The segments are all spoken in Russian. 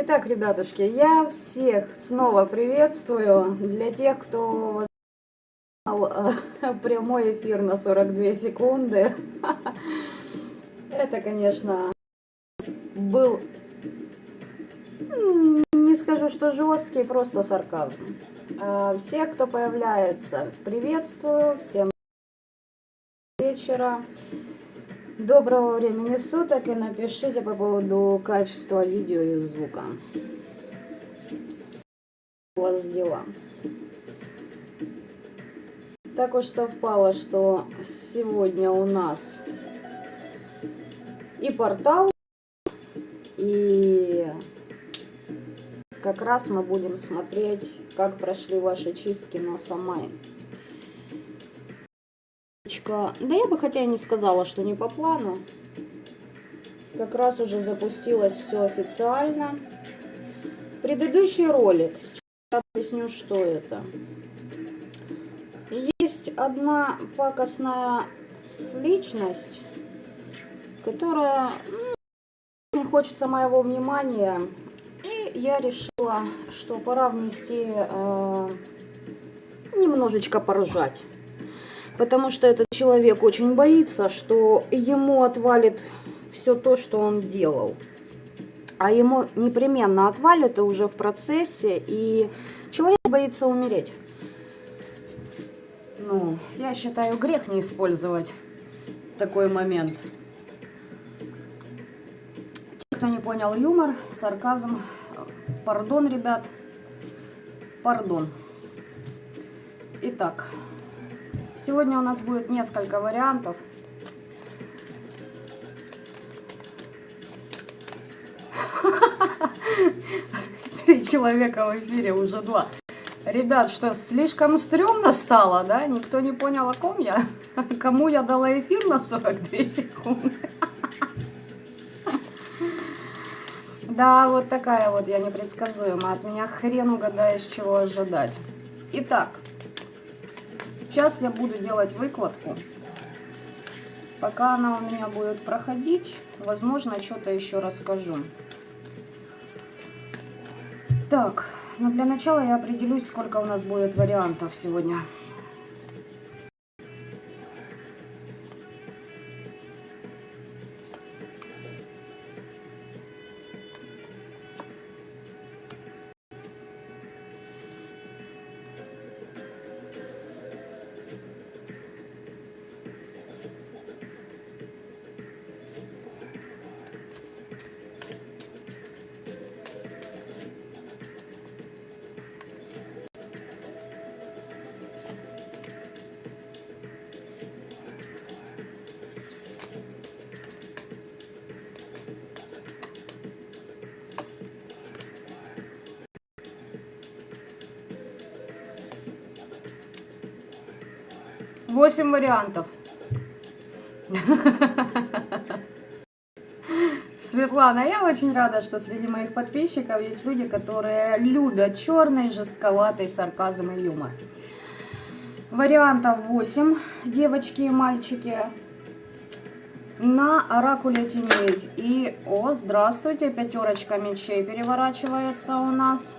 Итак, ребятушки, я всех снова приветствую. Для тех, кто возглавил прямой эфир на 42 секунды, это, конечно, был, не скажу, что жесткий, просто сарказм. Всех, кто появляется, приветствую, всем вечера, доброго времени суток и напишите по поводу качества видео и звука. У вас дела. Так уж совпало, что сегодня у нас и портал, и как раз мы будем смотреть, как прошли ваши чистки на Самай. Да я бы хотя и не сказала, что не по плану. Как раз уже запустилось все официально. Предыдущий ролик, сейчас я объясню, что это. Есть одна пакостная личность, которая не хочется моего внимания, и я решила, что пора внести немножечко поржать, потому что этот человек очень боится, что ему отвалит все то, что он делал, а ему непременно отвалит и уже в процессе, и человек боится умереть. Ну, я считаю, грех не использовать такой момент. Те, кто не понял юмор, сарказм, пардон, ребят, пардон. Итак, сегодня у нас будет несколько вариантов. Три человека в эфире, уже два. Ребят, что, слишком стрёмно стало, да? Никто не понял, о ком я? Кому я дала эфир на 42 секунды? Да, вот такая вот я непредсказуемая. От меня хрен угадаешь, чего ожидать. Итак, сейчас я буду делать выкладку. Пока она у меня будет проходить, возможно, что-то еще расскажу. Так, но для начала я определюсь, сколько у нас будет вариантов сегодня. Восемь вариантов. Светлана, я очень рада, что среди моих подписчиков есть люди, которые любят черный, жестковатый сарказм и юмор. Вариантов 8, девочки и мальчики, на оракуле теней. И, о, здравствуйте, пятерочка мечей переворачивается у нас.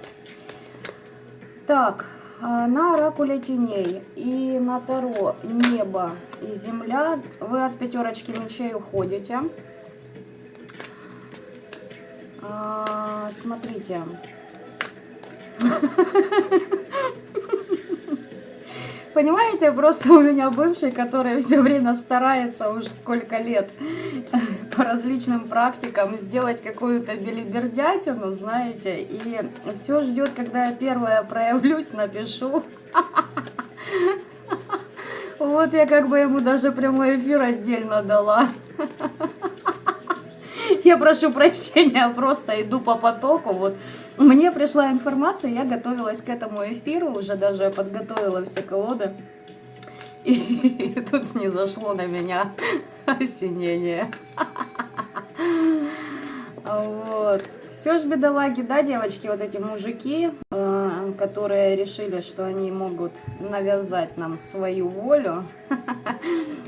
Так, на оракуле теней и на таро небо и земля вы от пятерочки мечей уходите. Смотрите. Понимаете, просто у меня бывший, который все время старается уж сколько лет по различным практикам сделать какую-то белибердятину, знаете, и все ждет, когда я первая проявлюсь, напишу. Вот я как бы ему даже прямой эфир отдельно дала. Я прошу прощения, просто иду по потоку. Вот мне пришла информация, я готовилась к этому эфиру, уже даже подготовила все колоды. И тут снизошло на меня осенение. Вот. Все ж бедолаги, да, девочки, вот эти мужики, людям, которые решили, что они могут навязать нам свою волю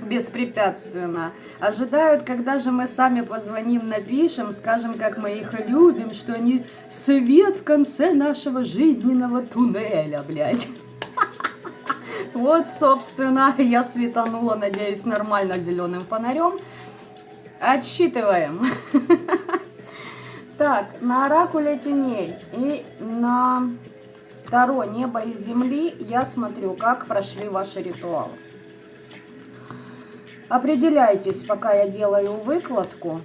беспрепятственно, ожидают, когда же мы сами позвоним, напишем, скажем, как мы их любим, что они свет в конце нашего жизненного туннеля, блядь. Вот, собственно, я светанула, надеюсь, нормально зеленым фонарем. Отсчитываем. Так, на оракуле теней и на Таро неба и земли я смотрю, как прошли ваши ритуалы. Определяйтесь, пока я делаю выкладку,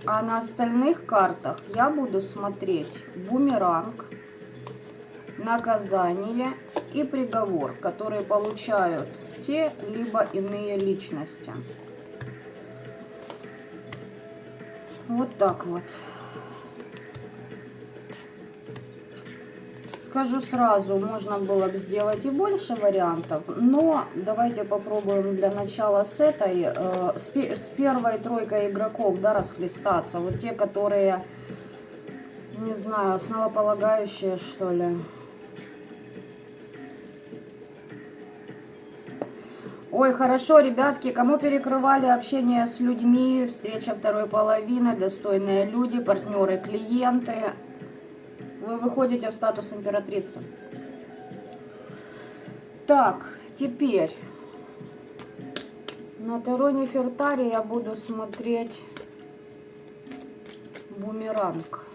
а на остальных картах я буду смотреть бумеранг, наказание и приговор, которые получают те либо иные личности. Вот так вот. Скажу сразу, можно было бы сделать и больше вариантов, но давайте попробуем для начала с этой, с первой тройкой игроков, да, расхлестаться. Вот те, которые, не знаю, основополагающие, что ли. Ой, хорошо, ребятки, кому перекрывали общение с людьми, встреча второй половины, достойные люди, партнеры, клиенты, вы выходите в статус императрицы. Так, теперь на Таро Нефертари я буду смотреть бумеранг.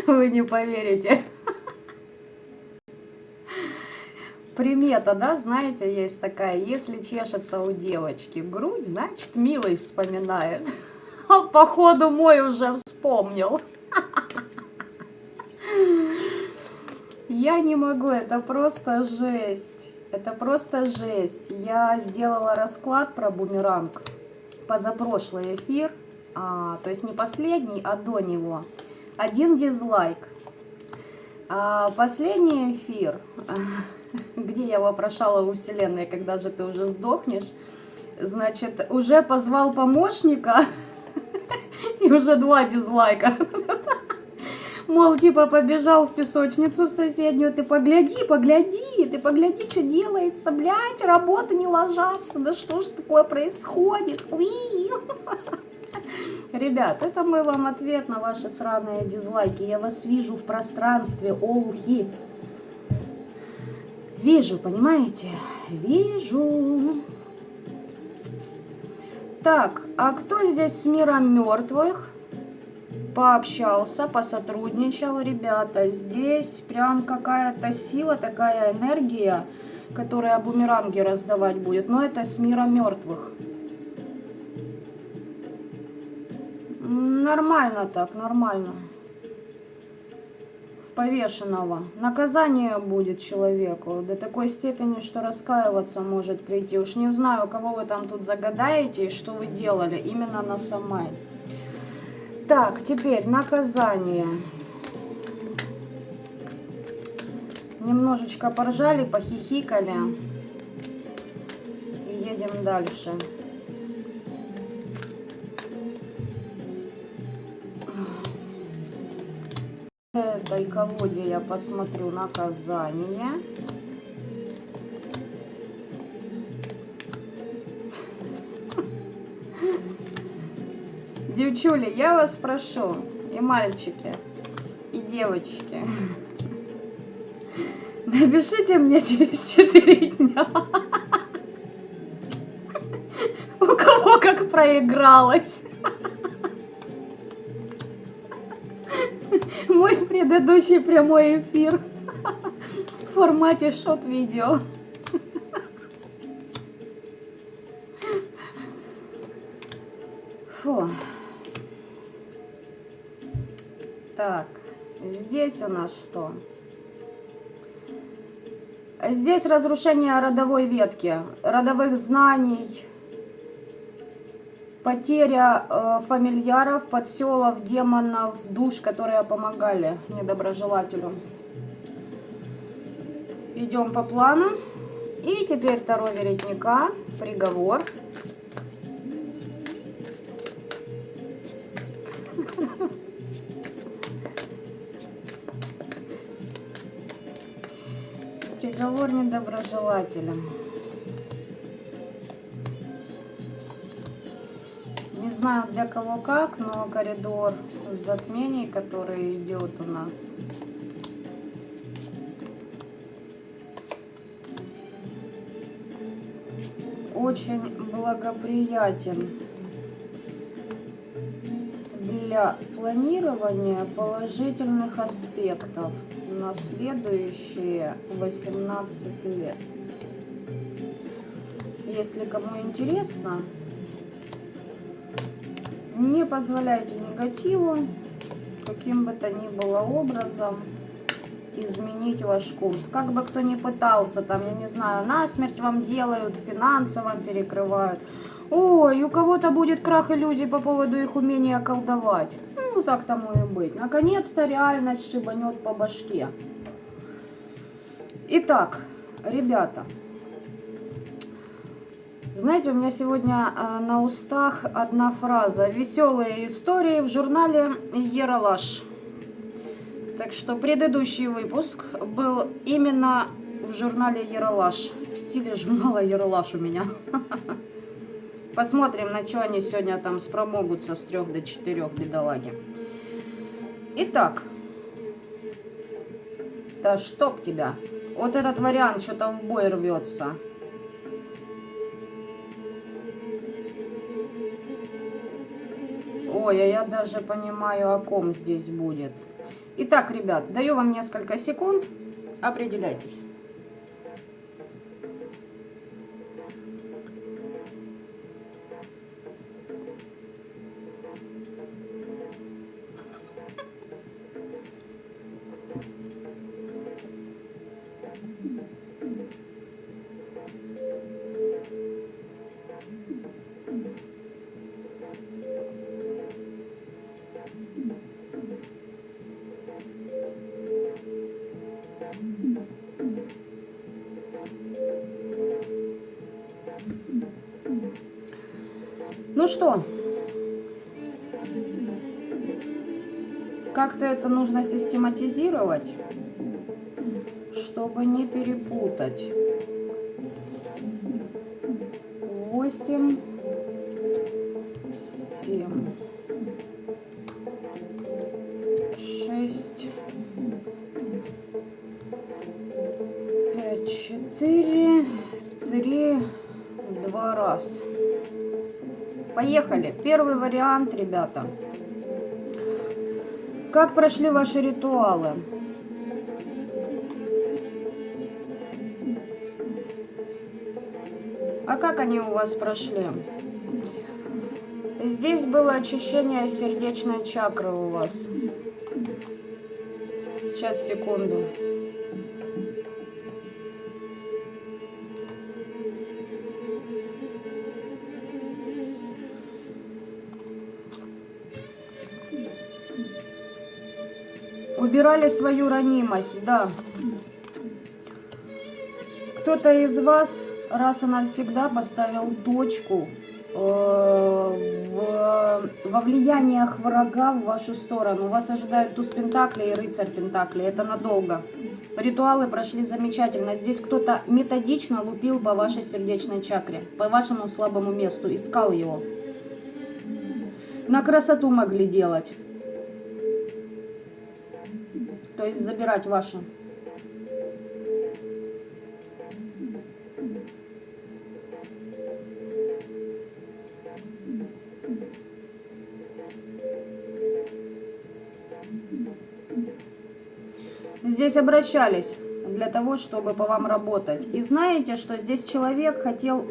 Вы не поверите. Примета, да, знаете, есть такая, если чешется у девочки грудь, значит, милый вспоминает. А походу мой уже вспомнил. Я не могу, это просто жесть. Это просто жесть. Я сделала расклад про бумеранг. Позапрошлый эфир, то есть не последний, а до него. 1 дизлайк. А последний эфир, где я вопрошала у Вселенной, когда же ты уже сдохнешь, значит, уже позвал помощника, и уже 2 дизлайка. Мол, типа, побежал в песочницу в соседнюю, ты погляди, что делается, блядь, работы не ложатся, да что ж такое происходит? Уи! Ребят, это мой вам ответ на ваши сраные дизлайки. Я вас вижу в пространстве, олухи. Вижу, понимаете? Вижу. Так, а кто здесь с миром мертвых? Пообщался, посотрудничал, ребята. Здесь прям какая-то сила, такая энергия, которая бумеранги раздавать будет. Но это с миром мертвых. Нормально так, нормально. В повешенного. Наказание будет человеку до такой степени, что раскаиваться может прийти. Уж не знаю, кого вы там тут загадаете и что вы делали именно на Самай. Так, теперь наказание. Немножечко поржали, похихикали. И едем дальше. В этой колоде я посмотрю наказание. Девчули, я вас прошу, и мальчики, и девочки, напишите мне через 4 дня, у кого как проигралось. Мой предыдущий прямой эфир в формате шот-видео. Фу. Так, здесь у нас что? Здесь разрушение родовой ветки, родовых знаний, потеря фамильяров, подселов, демонов, душ, которые помогали недоброжелателю. Идем по плану. И теперь Таро Веретника, приговор. Разговор недоброжелателен. Не знаю для кого как, но коридор затмений, который идет у нас, очень благоприятен для планирования положительных аспектов на следующие 18 лет. Если кому интересно, не позволяйте негативу каким бы то ни было образом изменить ваш курс. Как бы кто ни пытался, там, я не знаю, насмерть вам делают, финансово вам перекрывают. Ой, у кого-то будет крах иллюзий по поводу их умения колдовать. Ну, так тому и быть. Наконец-то реальность шибанет по башке. Итак, ребята, знаете, у меня сегодня на устах одна фраза: веселые истории в журнале Ералаш. Так что предыдущий выпуск был именно в журнале Ералаш. В стиле журнала Ералаш у меня. Посмотрим, на что они сегодня там спромогутся с 3 до 4, бедолаги. Итак. Да чтоб тебя. Вот этот вариант что-то в бой рвется. Ой, а я даже понимаю, о ком здесь будет. Итак, ребят, даю вам несколько секунд. Определяйтесь. Ну что, как-то это нужно систематизировать, чтобы не перепутать. 8, 7, 6, 5, 4, 3, 2 раз. Поехали. Первый вариант, ребята. Как прошли ваши ритуалы? А как они у вас прошли? Здесь было очищение сердечной чакры у вас. Сейчас, секунду. Убирали свою ранимость, да. Кто-то из вас раз и навсегда поставил точку во влияниях врага в вашу сторону. Вас ожидают туз пентаклей и рыцарь пентаклей. Это надолго. Ритуалы прошли замечательно. Здесь кто-то методично лупил по вашей сердечной чакре, по вашему слабому месту, искал его. На красоту могли делать. То есть забирать ваши. Здесь обращались для того, чтобы по вам работать. И знаете, что здесь человек хотел...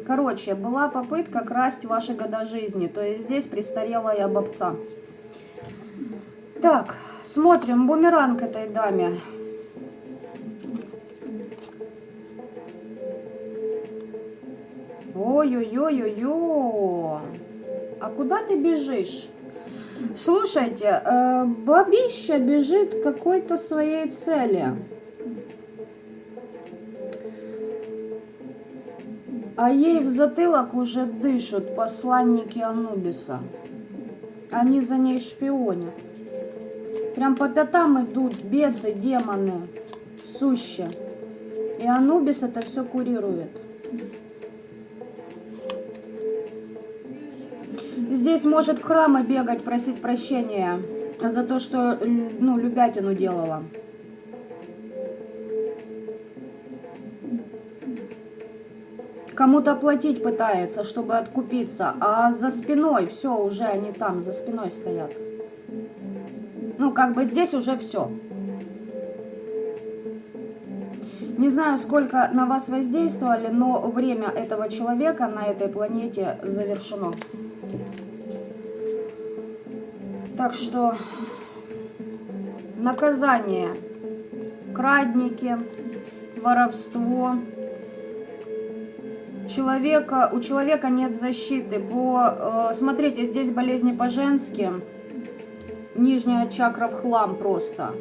Короче, была попытка красть ваши года жизни. То есть здесь престарелая бабца. Так, смотрим бумеранг этой даме. Ой-ой-ой-ой-ой. А куда ты бежишь? Слушайте, бабища бежит к какой-то своей цели. А ей в затылок уже дышат посланники Анубиса. Они за ней шпионят. Прям по пятам идут бесы, демоны, сущие. И Анубис это все курирует. Здесь может в храмы бегать, просить прощения за то, что, ну, любятину делала. Кому-то платить пытается, чтобы откупиться, а за спиной все, уже они там, за спиной стоят. Ну, как бы здесь уже все. Не знаю, сколько на вас воздействовали, но время этого человека на этой планете завершено. Так что наказание, крадники, воровство. У человека нет защиты. Смотрите, здесь болезни по-женски. Нижняя чакра в хлам просто.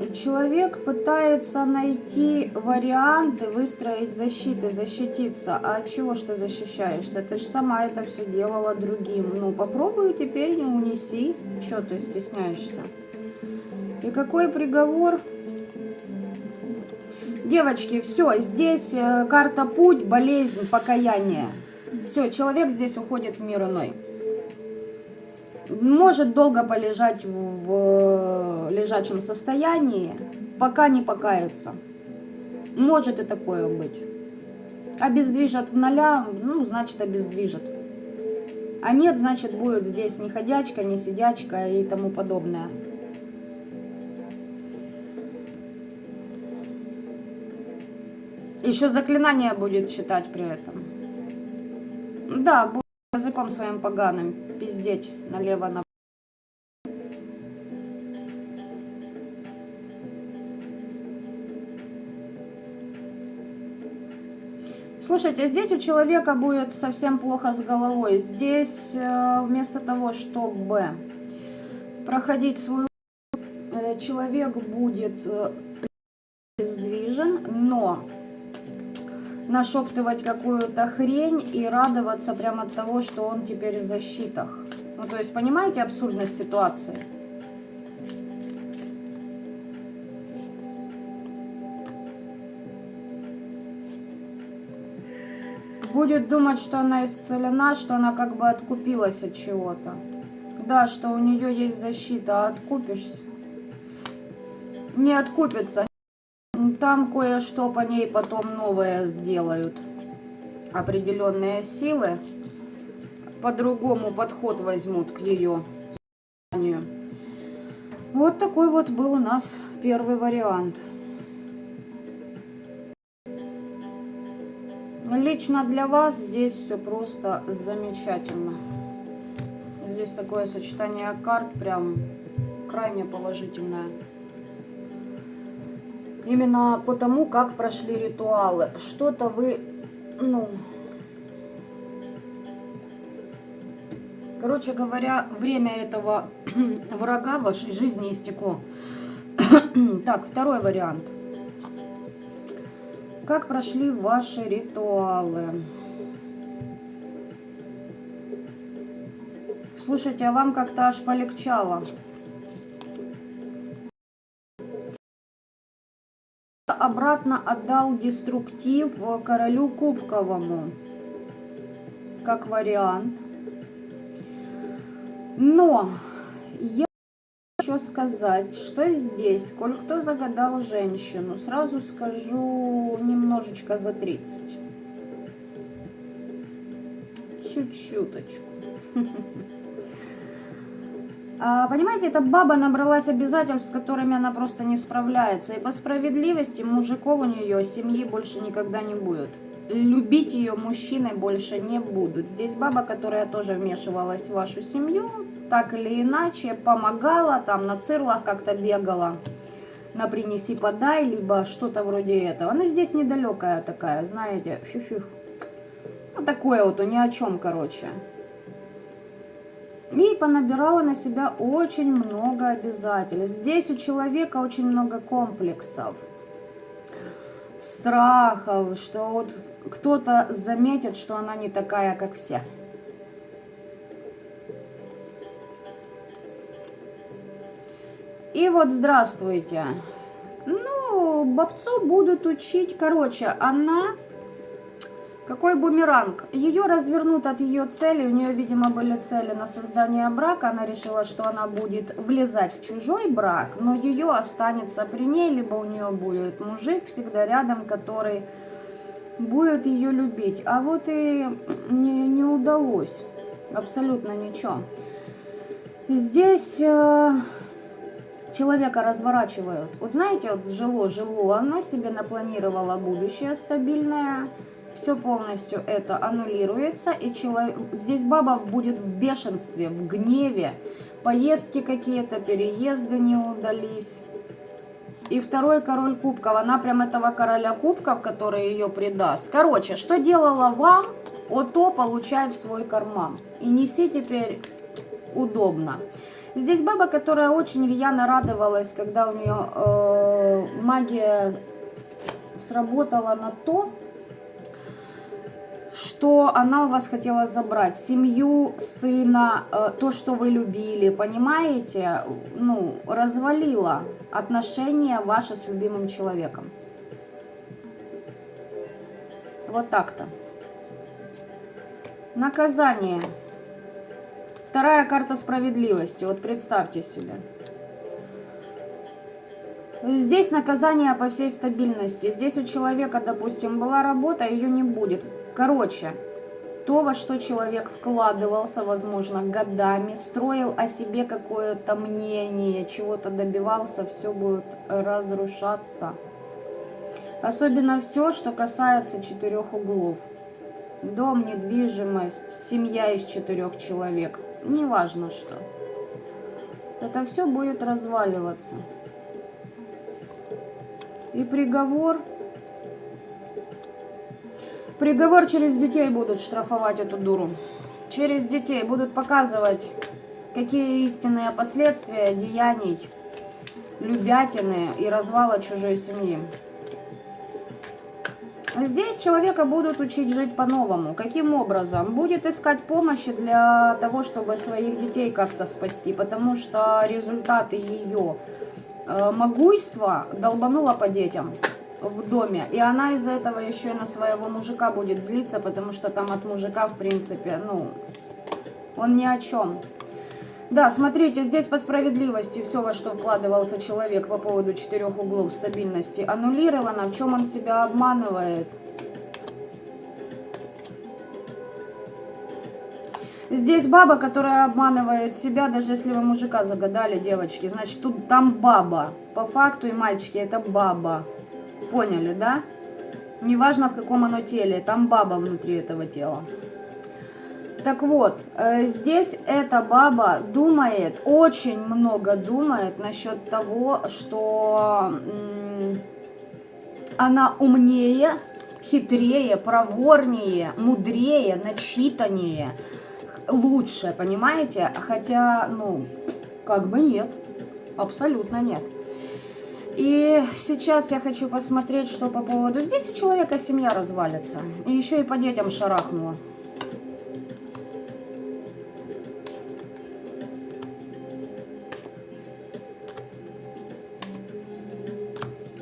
И человек пытается найти варианты, выстроить защиты, защититься. А от чего ж ты защищаешься? Ты же сама это все делала другим. Ну, попробуй теперь, не унеси. Чего ты стесняешься? И какой приговор? Девочки, все, здесь карта путь, болезнь, покаяние. Все, человек здесь уходит в мир иной. Может долго полежать в лежачем состоянии, пока не покается. Может и такое быть. Обездвижат в ноля, ну, значит обездвижат. А нет, значит будет здесь ни ходячка, ни сидячка и тому подобное. Еще заклинание будет читать при этом. Да, будет языком своим поганым пиздеть налево-направо. Слушайте, здесь у человека будет совсем плохо с головой. Здесь вместо того, чтобы проходить свою... Человек будет сдвижен, но нашептывать какую-то хрень и радоваться прямо от того, что он теперь в защитах. Ну, то есть, понимаете абсурдность ситуации? Будет думать, что она исцелена, что она как бы откупилась от чего-то. Да, что у нее есть защита, а откупишься? Не откупится. Там кое-что по ней потом новое сделают. Определенные силы по-другому подход возьмут к ее созданию. Вот такой вот был у нас первый вариант. Лично для вас здесь все просто замечательно. Здесь такое сочетание карт прям крайне положительное. Именно потому, как прошли ритуалы. Что-то вы, ну... Короче говоря, время этого врага в вашей жизни истекло. Так, второй вариант. Как прошли ваши ритуалы? Слушайте, а вам как-то аж полегчало. Обратно отдал деструктив королю Кубковому. Как вариант. Но я хочу сказать, что здесь, коль кто загадал женщину, сразу скажу немножечко за 30. Чуть-чуточку. Понимаете, эта баба набралась обязательств, с которыми она просто не справляется. И по справедливости мужиков у нее семьи больше никогда не будет. Любить ее мужчины больше не будут. Здесь баба, которая тоже вмешивалась в вашу семью, так или иначе помогала, там на цирлах как-то бегала, на принеси подай, либо что-то вроде этого. Но здесь недалекая такая, знаете, фу-фу. Ну такое вот, ни о чем, короче. И понабирала на себя очень много обязательств. Здесь у человека очень много комплексов, страхов, что вот кто-то заметит, что она не такая, как все. И вот здравствуйте. Ну, бабцу будут учить, короче, она... Какой бумеранг? Ее развернут от ее цели. У нее, видимо, были цели на создание брака. Она решила, что она будет влезать в чужой брак, но ее останется при ней, либо у нее будет мужик всегда рядом, который будет ее любить. А вот и не удалось. Абсолютно ничего. Здесь человека разворачивают. Вот знаете, вот жило, оно себе напланировало будущее стабильное. Все полностью это аннулируется, и здесь баба будет в бешенстве, в гневе. Поездки какие-то, переезды не удались. И второй король кубков, она прям этого короля кубков, который ее предаст. Короче, что делала вам, вот то получай в свой карман. И неси теперь удобно. Здесь баба, которая очень рьяно радовалась, когда у нее магия сработала на то, что она у вас хотела забрать. Семью, сына, то, что вы любили, понимаете? Ну, развалила отношения ваши с любимым человеком. Вот так-то. Наказание. Вторая карта справедливости. Вот представьте себе. Здесь наказание по всей стабильности. Здесь у человека, допустим, была работа, ее не будет. Короче, то, во что человек вкладывался, возможно, годами, строил о себе какое-то мнение, чего-то добивался, все будет разрушаться. Особенно все, что касается 4 углов. Дом, недвижимость, семья из 4 человек. Неважно что. Это все будет разваливаться. И приговор. Приговор через детей будут штрафовать эту дуру. Через детей будут показывать, какие истинные последствия деяний, любятины и развала чужой семьи. Здесь человека будут учить жить по-новому. Каким образом? Будет искать помощи для того, чтобы своих детей как-то спасти, потому что результаты ее могуйства долбануло по детям в доме. И она из-за этого еще и на своего мужика будет злиться, потому что там от мужика, в принципе, ну, он ни о чем. Да, смотрите, здесь по справедливости все, во что вкладывался человек по поводу 4 углов стабильности, аннулировано. В чем он себя обманывает? Здесь баба, которая обманывает себя, даже если вы мужика загадали, девочки, значит, тут там баба. По факту и мальчики, это баба. Поняли, да? Неважно, в каком оно теле, там баба внутри этого тела. Так вот, здесь эта баба думает, очень много думает насчет того, что она умнее, хитрее, проворнее, мудрее, начитаннее, лучше, понимаете? Хотя, ну, как бы нет, абсолютно нет. И сейчас я хочу посмотреть, что по поводу... Здесь у человека семья развалится, и еще и по детям шарахнула.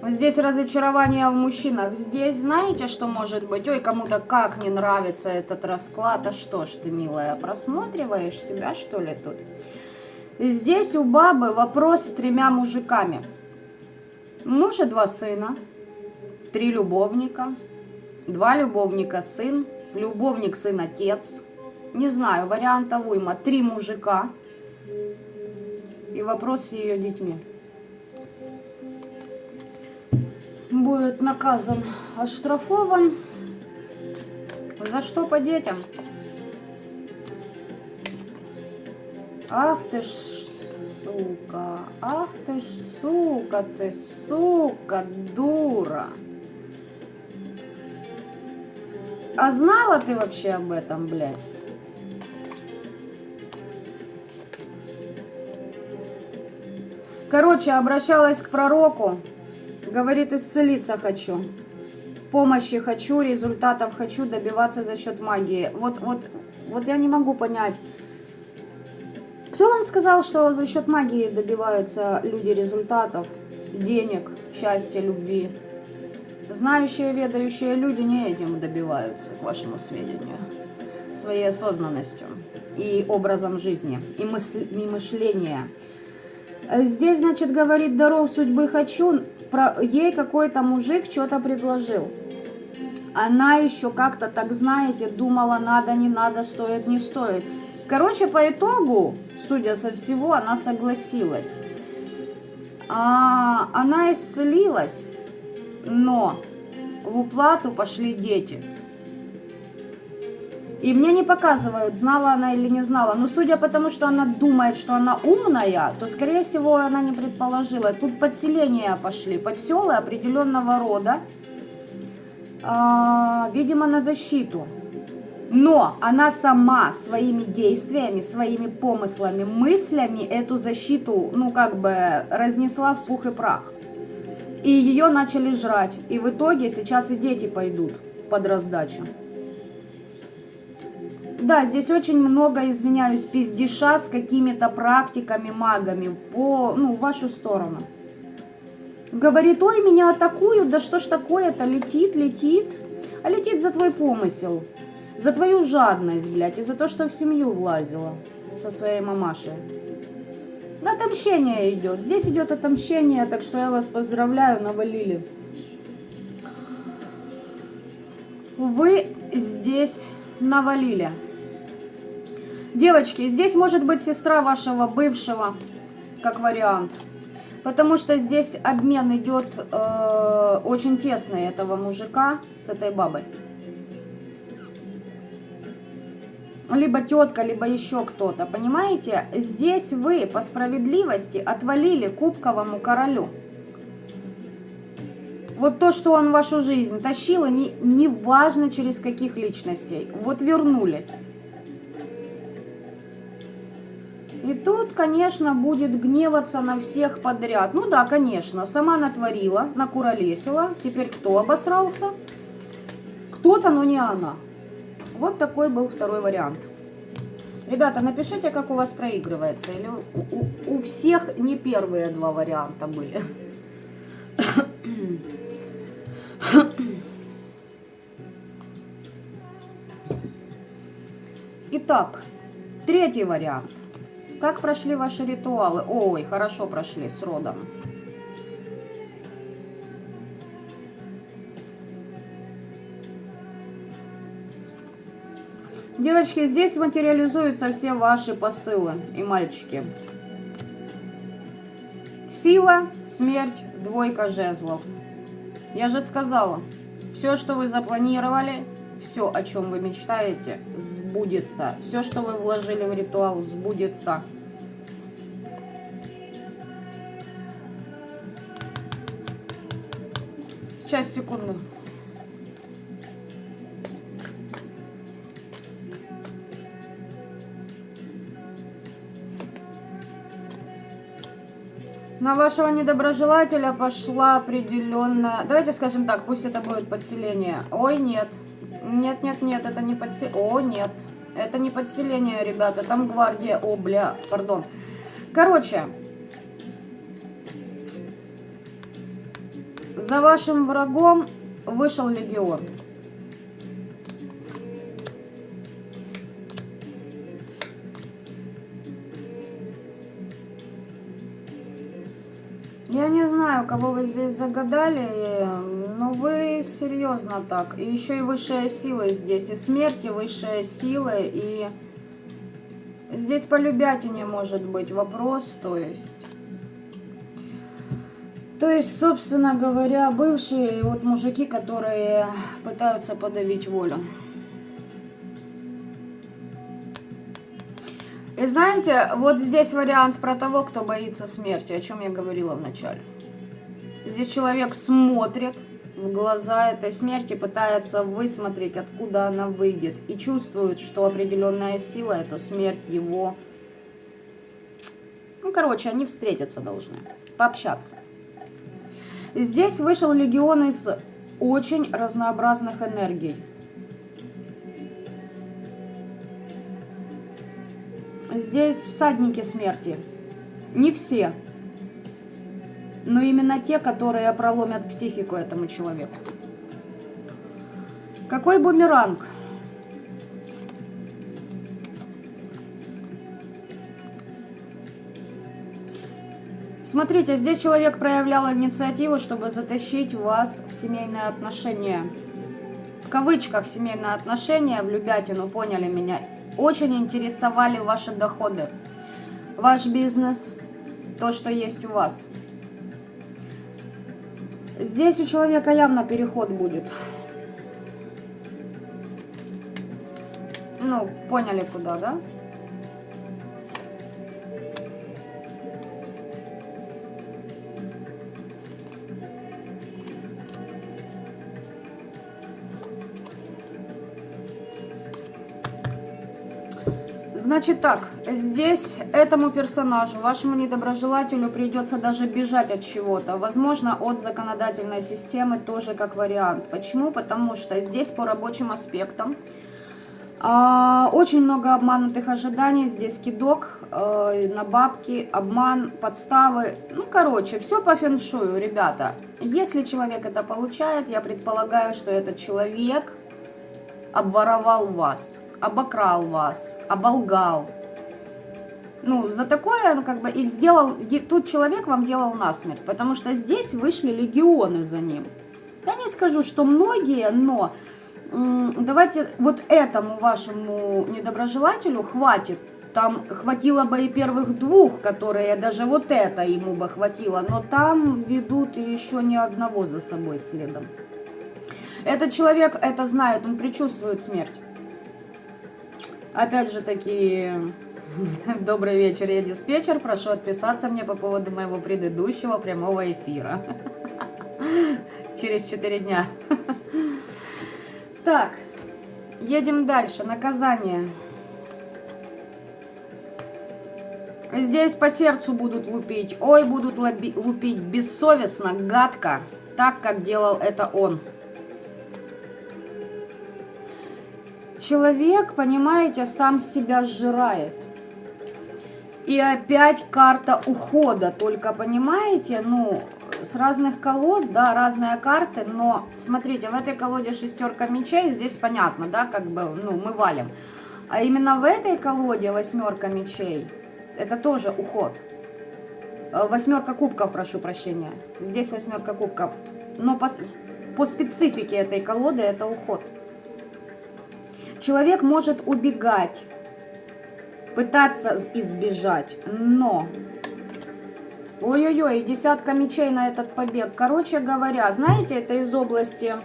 Здесь разочарование в мужчинах. Здесь знаете, что может быть? Ой, кому-то как не нравится этот расклад. А что ж ты, милая, просматриваешь себя, что ли, тут? Здесь у бабы вопрос с 3 мужиками. Муж и 2 сына, 3 любовника, 2 любовника сын, любовник сын отец. Не знаю, вариантов уйма. 3 мужика и вопрос с ее детьми. Будет наказан, оштрафован. За что по детям? Ах ты ж сука, ах ты ж сука, ты сука, дура. А знала ты вообще об этом, блядь? Короче, обращалась к пророку. Говорит, исцелиться хочу, помощи хочу, результатов хочу, добиваться за счет магии. Вот я не могу понять, кто вам сказал, что за счет магии добиваются люди результатов? денег, счастья, любви. Знающие, ведающие люди не этим добиваются, к вашему сведению. Своей осознанностью и образом жизни, и мышления. Здесь, значит, говорит, даров судьбы хочу. Ей какой-то мужик что-то предложил. Она еще как-то, так знаете, думала, надо, не надо, стоит, не стоит. Короче, по итогу, судя со всего, она согласилась. Она исцелилась, но в уплату пошли дети. И мне не показывают, знала она или не знала. Но судя по тому, что она думает, что она умная, то, скорее всего, она не предположила. Тут подселения пошли, подселы определенного рода, видимо, на защиту. Но она сама своими действиями, своими помыслами, мыслями эту защиту, ну, как бы разнесла в пух и прах. И ее начали жрать. И в итоге сейчас и дети пойдут под раздачу. Да, здесь очень много, извиняюсь, пиздеша с какими-то практиками, магами в вашу сторону. Говорит, ой, меня атакуют, да что ж такое-то, летит. А летит за твой помысел, за твою жадность, блядь, и за то, что в семью влазила со своей мамашей. Отомщение идет, здесь идет отомщение, так что я вас поздравляю, навалили. Вы здесь навалили. Девочки, здесь может быть сестра вашего бывшего, как вариант. Потому что здесь обмен идет очень тесный этого мужика с этой бабой. Либо тетка, либо еще кто-то, понимаете? Здесь вы по справедливости отвалили кубковому королю. Вот то, что он в вашу жизнь тащил, и не важно через каких личностей, вот вернули. И тут, конечно, будет гневаться на всех подряд. Ну да, конечно, сама натворила, накуролесила. Теперь кто обосрался? Кто-то, но не она. Вот такой был второй вариант. Ребята, напишите, как у вас проигрывается. Или у всех не первые два варианта были. Итак, третий вариант. Как прошли ваши ритуалы? Ой, хорошо прошли с родом. Девочки, здесь материализуются все ваши посылы и мальчики. Сила, смерть, двойка жезлов. Я же сказала, все, что вы запланировали, все, о чем вы мечтаете, сбудется. Все, что вы вложили в ритуал, сбудется. Сейчас, секунду. На вашего недоброжелателя пошла определенная... Давайте скажем так, пусть это будет подселение. Ой, нет. Нет, это не подселение. О, нет. Это не подселение, ребята. Там гвардия. О, бля, пардон. Короче. За вашим врагом вышел легион. Я не знаю, кого вы здесь загадали, но вы серьезно так. И еще и высшие силы здесь, и смерть, и высшие силы, и здесь по любятине может быть вопрос, то есть, собственно говоря, бывшие вот мужики, которые пытаются подавить волю. И знаете, вот здесь вариант про того, кто боится смерти, о чем я говорила в начале. Здесь человек смотрит в глаза этой смерти, пытается высмотреть, откуда она выйдет, и чувствует, что определенная сила, эту смерть его... Ну, короче, они встретиться должны, пообщаться. Здесь вышел легион из очень разнообразных энергий. Здесь всадники смерти. Не все. но именно те, которые проломят психику этому человеку. Какой бумеранг? Смотрите, здесь человек проявлял инициативу, чтобы затащить вас в семейные отношения. В кавычках семейные отношения, в любятину, поняли меня. Очень интересовали ваши доходы, ваш бизнес, то, что есть у вас. Здесь у человека явно переход будет. Ну, поняли куда, да? Значит так, здесь этому персонажу, вашему недоброжелателю придется даже бежать от чего-то. Возможно, от законодательной системы тоже как вариант. Почему? Потому что здесь по рабочим аспектам очень много обманутых ожиданий. Здесь кидок на бабки, обман, подставы. Ну, короче, все по фэншую, ребята. Если человек это получает, я предполагаю, что этот человек обворовал вас. Обокрал вас, оболгал. Ну, за такое, ну, как бы, и сделал, тут человек вам делал насмерть, потому что здесь вышли легионы за ним. Я не скажу, что многие, но давайте вот этому вашему недоброжелателю хватит. Там хватило бы и первых двух, которые даже вот это ему бы хватило, но там ведут еще ни одного за собой следом. Этот человек это знает, он предчувствует смерть. Опять же таки, добрый вечер, я диспетчер. Прошу отписаться мне по поводу моего предыдущего прямого эфира. Через 4 дня. Так, едем дальше. Наказание. Здесь по сердцу будут лупить. Ой, будут лупить бессовестно, гадко, так, как делал это он. Человек, понимаете, сам себя сжирает. И опять карта ухода. Только, понимаете, ну, с разных колод, да, разные карты. Но, смотрите, в этой колоде шестерка мечей, здесь понятно, да, как бы, ну, мы валим. А именно в этой колоде восьмерка мечей, это тоже уход. Восьмерка кубков, прошу прощения. Здесь восьмерка кубков. Но по специфике этой колоды это уход. Человек может убегать, пытаться избежать, но... Ой-ой-ой, десятка мечей на этот побег. Короче говоря, знаете, это из области...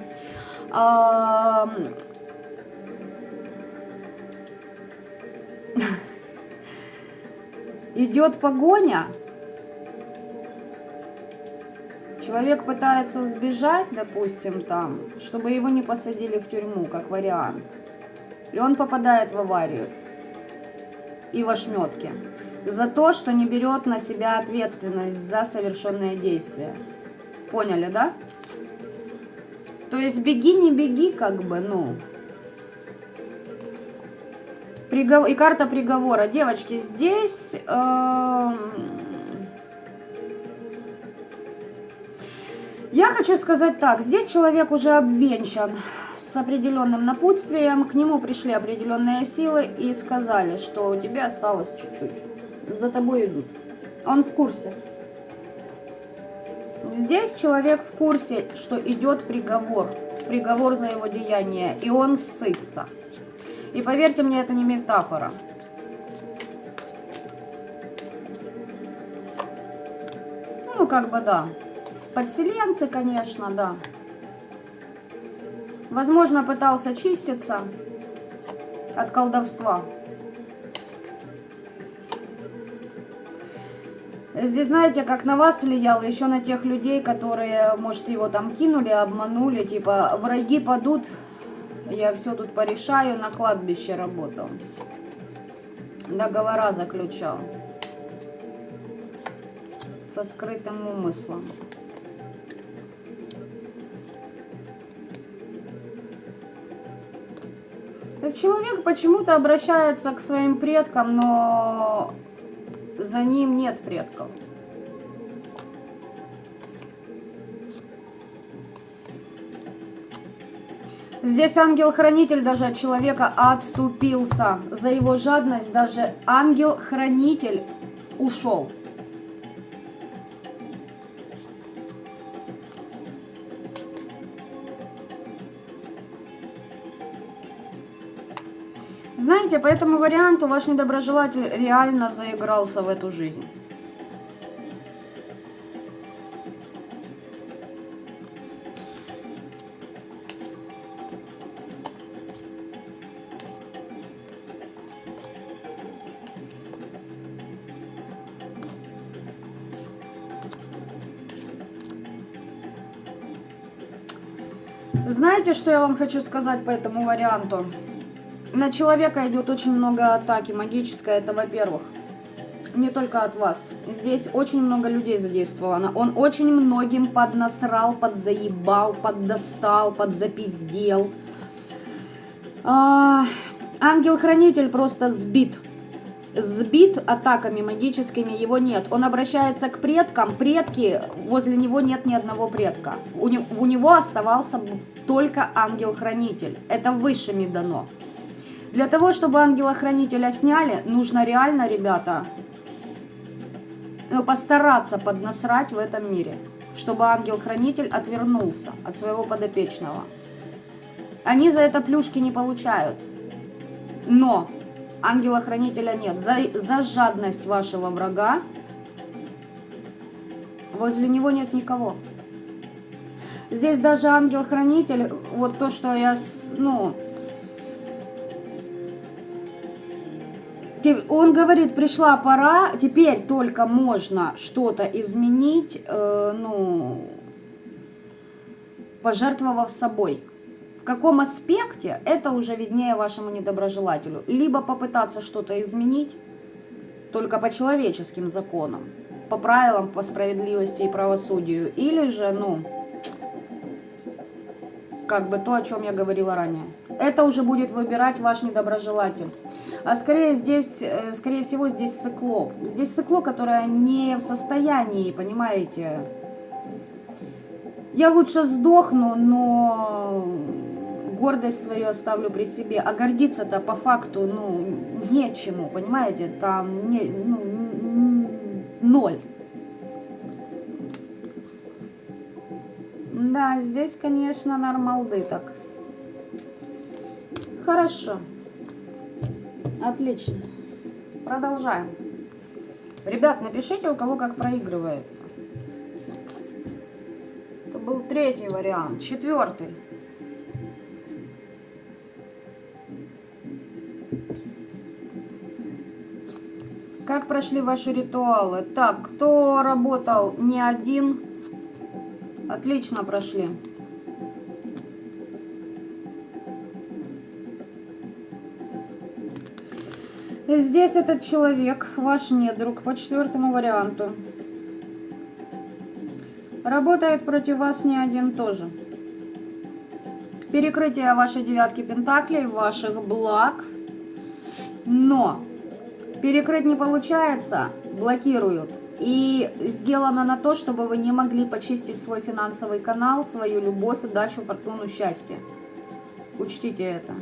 Идет погоня. Человек пытается сбежать, допустим, там, чтобы его не посадили в тюрьму, как вариант. И он попадает в аварию и в ошметки за то, что не берет на себя ответственность за совершенные действия. Поняли, да? То есть беги, не беги, как бы, ну. И карта приговора. Девочки, здесь... Я хочу сказать так. Здесь человек уже обвенчан с определенным напутствием. К нему пришли определенные силы и сказали, что у тебя осталось чуть-чуть. За тобой идут. Он в курсе. Здесь человек в курсе, что идет приговор. Приговор за его деяние. И он ссытся. И поверьте мне, это не метафора. Ну, как бы да. Подселенцы, конечно, да. Возможно, пытался чиститься от колдовства. Здесь, знаете, как на вас влияло, еще на тех людей, которые, может, его там кинули, обманули, типа, враги падут, я все тут порешаю, на кладбище работал. Договора заключал. Со скрытым умыслом. Этот человек почему-то обращается к своим предкам, но за ним нет предков. Здесь ангел-хранитель даже от человека отступился. За его жадность даже ангел-хранитель ушел. Знаете, по этому варианту ваш недоброжелатель реально заигрался в эту жизнь. Знаете, что я вам хочу сказать по этому варианту? На человека идет очень много атаки магической, это во-первых. Не только от вас. Здесь очень много людей задействовано. Он очень многим поднасрал, подзаебал, поддостал, подзапиздел. Ангел-хранитель просто сбит. Сбит атаками магическими, его нет. Он обращается к предкам. Предки, возле него нет ни одного предка. У него оставался только ангел-хранитель. Это высшими дано. Для того, чтобы ангела-хранителя сняли, нужно реально, ребята, постараться поднасрать в этом мире, чтобы ангел-хранитель отвернулся от своего подопечного. Они за это плюшки не получают. Но ангела-хранителя нет. За жадность вашего врага возле него нет никого. Здесь даже ангел-хранитель, вот то, что я, он говорит, пришла пора, теперь только можно что-то изменить, пожертвовав собой. В каком аспекте, это уже виднее вашему недоброжелателю. Либо попытаться что-то изменить, только по человеческим законам, по правилам, по справедливости и правосудию. Или же, как бы то, о чем я говорила ранее. Это уже будет выбирать ваш недоброжелатель. А скорее всего, здесь циклоп. Здесь цикло, которое не в состоянии, понимаете. Я лучше сдохну, но гордость свою оставлю при себе. А гордиться-то по факту, нечему, понимаете. Там, ноль. Да, здесь, конечно, нормалды так. Хорошо. Отлично. Продолжаем. Ребят, напишите, у кого как проигрывается. Это был третий вариант. Четвертый. Как прошли ваши ритуалы? Так, кто работал не один? Отлично прошли. Здесь этот человек, ваш недруг, по четвертому варианту. Работает против вас не один тоже. Перекрытие вашей девятки пентаклей, ваших благ. Но перекрыть не получается, блокируют. И сделано на то, чтобы вы не могли почистить свой финансовый канал, свою любовь, удачу, фортуну, счастье. Учтите это.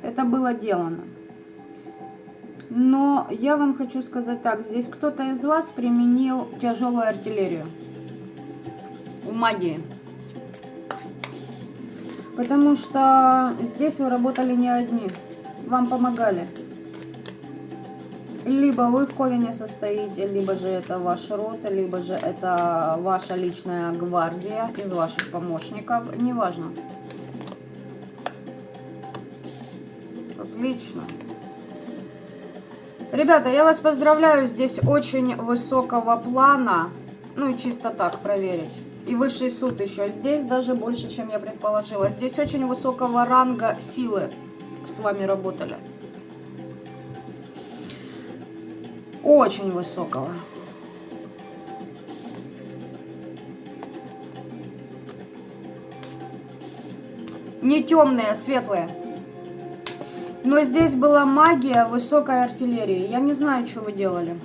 Это было сделано. Но я вам хочу сказать так. Здесь кто-то из вас применил тяжелую артиллерию в магии. Потому что здесь вы работали не одни. Вам помогали. Либо вы в ковене состоите, либо же это ваш род, либо же это ваша личная гвардия из ваших помощников. Неважно. Отлично. Ребята, я вас поздравляю. Здесь очень высокого плана. И чисто так проверить. И высший суд еще. Здесь даже больше, чем я предположила. Здесь очень высокого ранга силы с вами работали. Очень высокого. Не темные, а светлые. Но здесь была магия высокой артиллерии. Я не знаю, что вы делали.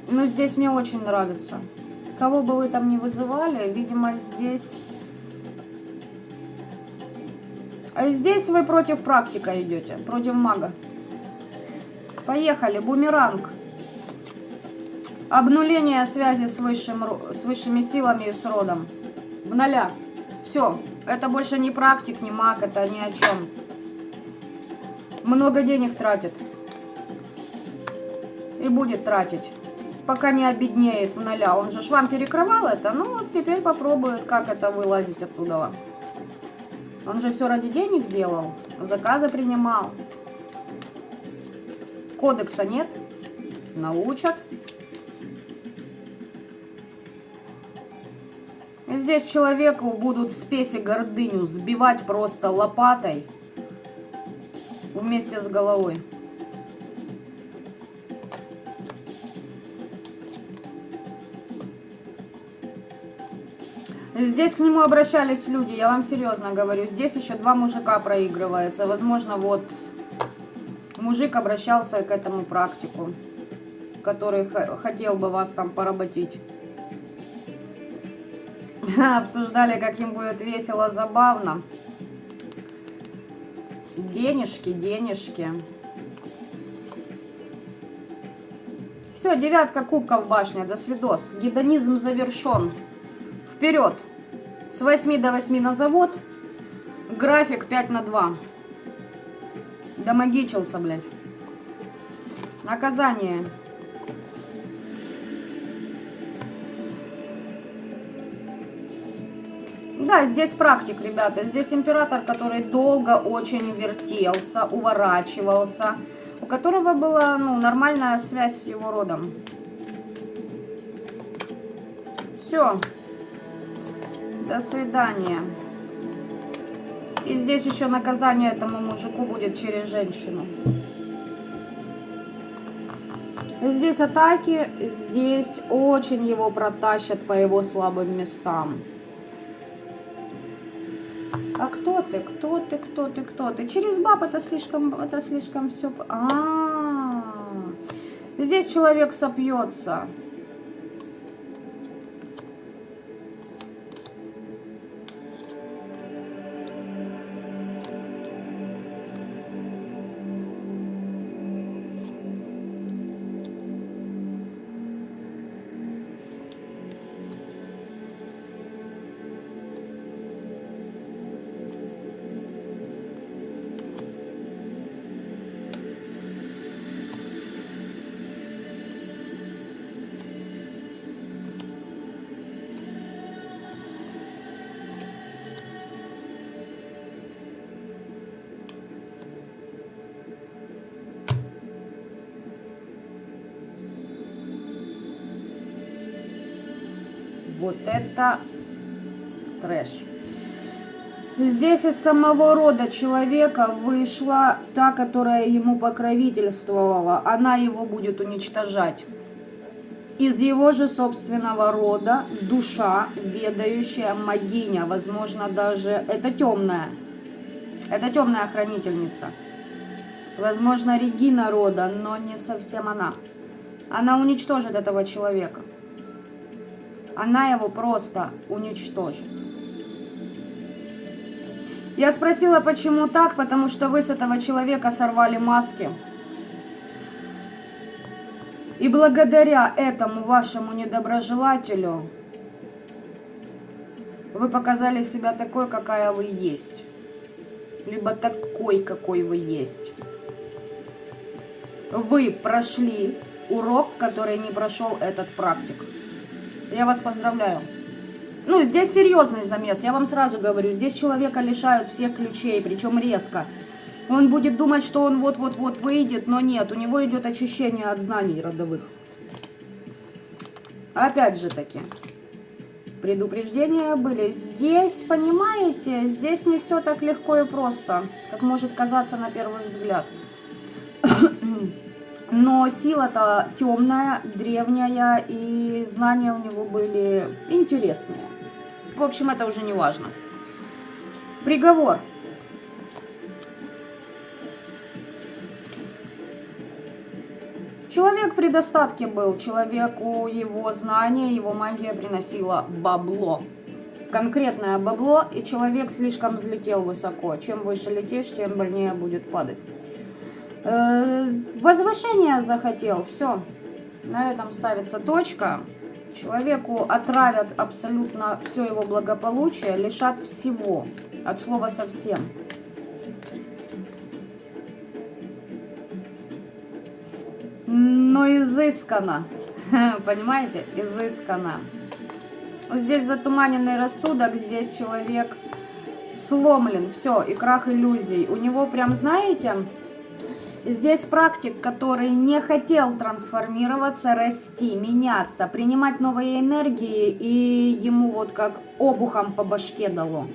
Но здесь мне очень нравится. Кого бы вы там ни вызывали, видимо, здесь А здесь вы против практика идете, против мага. Поехали, бумеранг. Обнуление связи с высшими силами и с родом. В ноля. Все. Это больше не практик, не маг, это ни о чем. Много денег тратит. И будет тратить. Пока не обеднеет в ноля. Он же ж вам перекрывал это. Ну вот теперь попробует, как это вылазить оттуда. Он же все ради денег делал. Заказы принимал. Кодекса нет. Научат. И здесь человеку будут спесь и гордыню сбивать просто лопатой вместе с головой. Здесь к нему обращались люди, я вам серьезно говорю. Здесь еще 2 мужика проигрывается. Возможно, вот мужик обращался к этому практику, который хотел бы вас там поработить. Обсуждали, как им будет весело, забавно. Денежки, денежки. Все, 9 кубков башня, до свидос. Гедонизм завершен. Вперед. С 8 до 8 на завод. График 5/2. Домагичился, блядь. Наказание. Да, здесь практик, ребята. Здесь император, который долго очень вертелся, уворачивался. У которого была, ну, нормальная связь с его родом. Все. До свидания. И здесь еще наказание этому мужику будет через женщину. Здесь атаки. Здесь очень его протащат по его слабым местам. А кто ты? Кто ты? Кто ты? Кто ты? Через баб это слишком все. Здесь человек сопьется. Вот это трэш. Здесь из самого рода человека вышла та, которая ему покровительствовала. Она его будет уничтожать. Из его же собственного рода душа, ведающая магиня. Возможно, даже это темная. Это темная хранительница. Возможно, Регина рода, но не совсем она. Она уничтожит этого человека. Она его просто уничтожит. Я спросила, почему так, потому что вы с этого человека сорвали маски. И благодаря этому вашему недоброжелателю вы показали себя такой, какая вы есть. Либо такой, какой вы есть. Вы прошли урок, который не прошел этот практик. Я вас поздравляю. Ну, здесь серьезный замес, я вам сразу говорю. Здесь человека лишают всех ключей, причем резко. Он будет думать, что он вот-вот-вот выйдет, но нет, у него идет очищение от знаний родовых. Опять же таки, предупреждения были. Здесь, понимаете, здесь не все так легко и просто, как может казаться на первый взгляд. Но сила-то темная, древняя, и знания у него были интересные. В общем, это уже не важно. Приговор. Человек при достатке был. Человеку его знания, его магия приносила бабло. конкретное бабло, и человек слишком взлетел высоко. Чем выше летишь, тем больнее будет падать. Возвышение захотел, все. На этом ставится точка. Человеку отравят абсолютно все его благополучие, лишат всего, от слова совсем. Но изысканно, понимаете, изысканно. Здесь затуманенный рассудок, здесь человек сломлен, все, и крах иллюзий. У него прям, знаете, здесь практик, который не хотел трансформироваться, расти, меняться, принимать новые энергии, и ему вот как обухом по башке дало.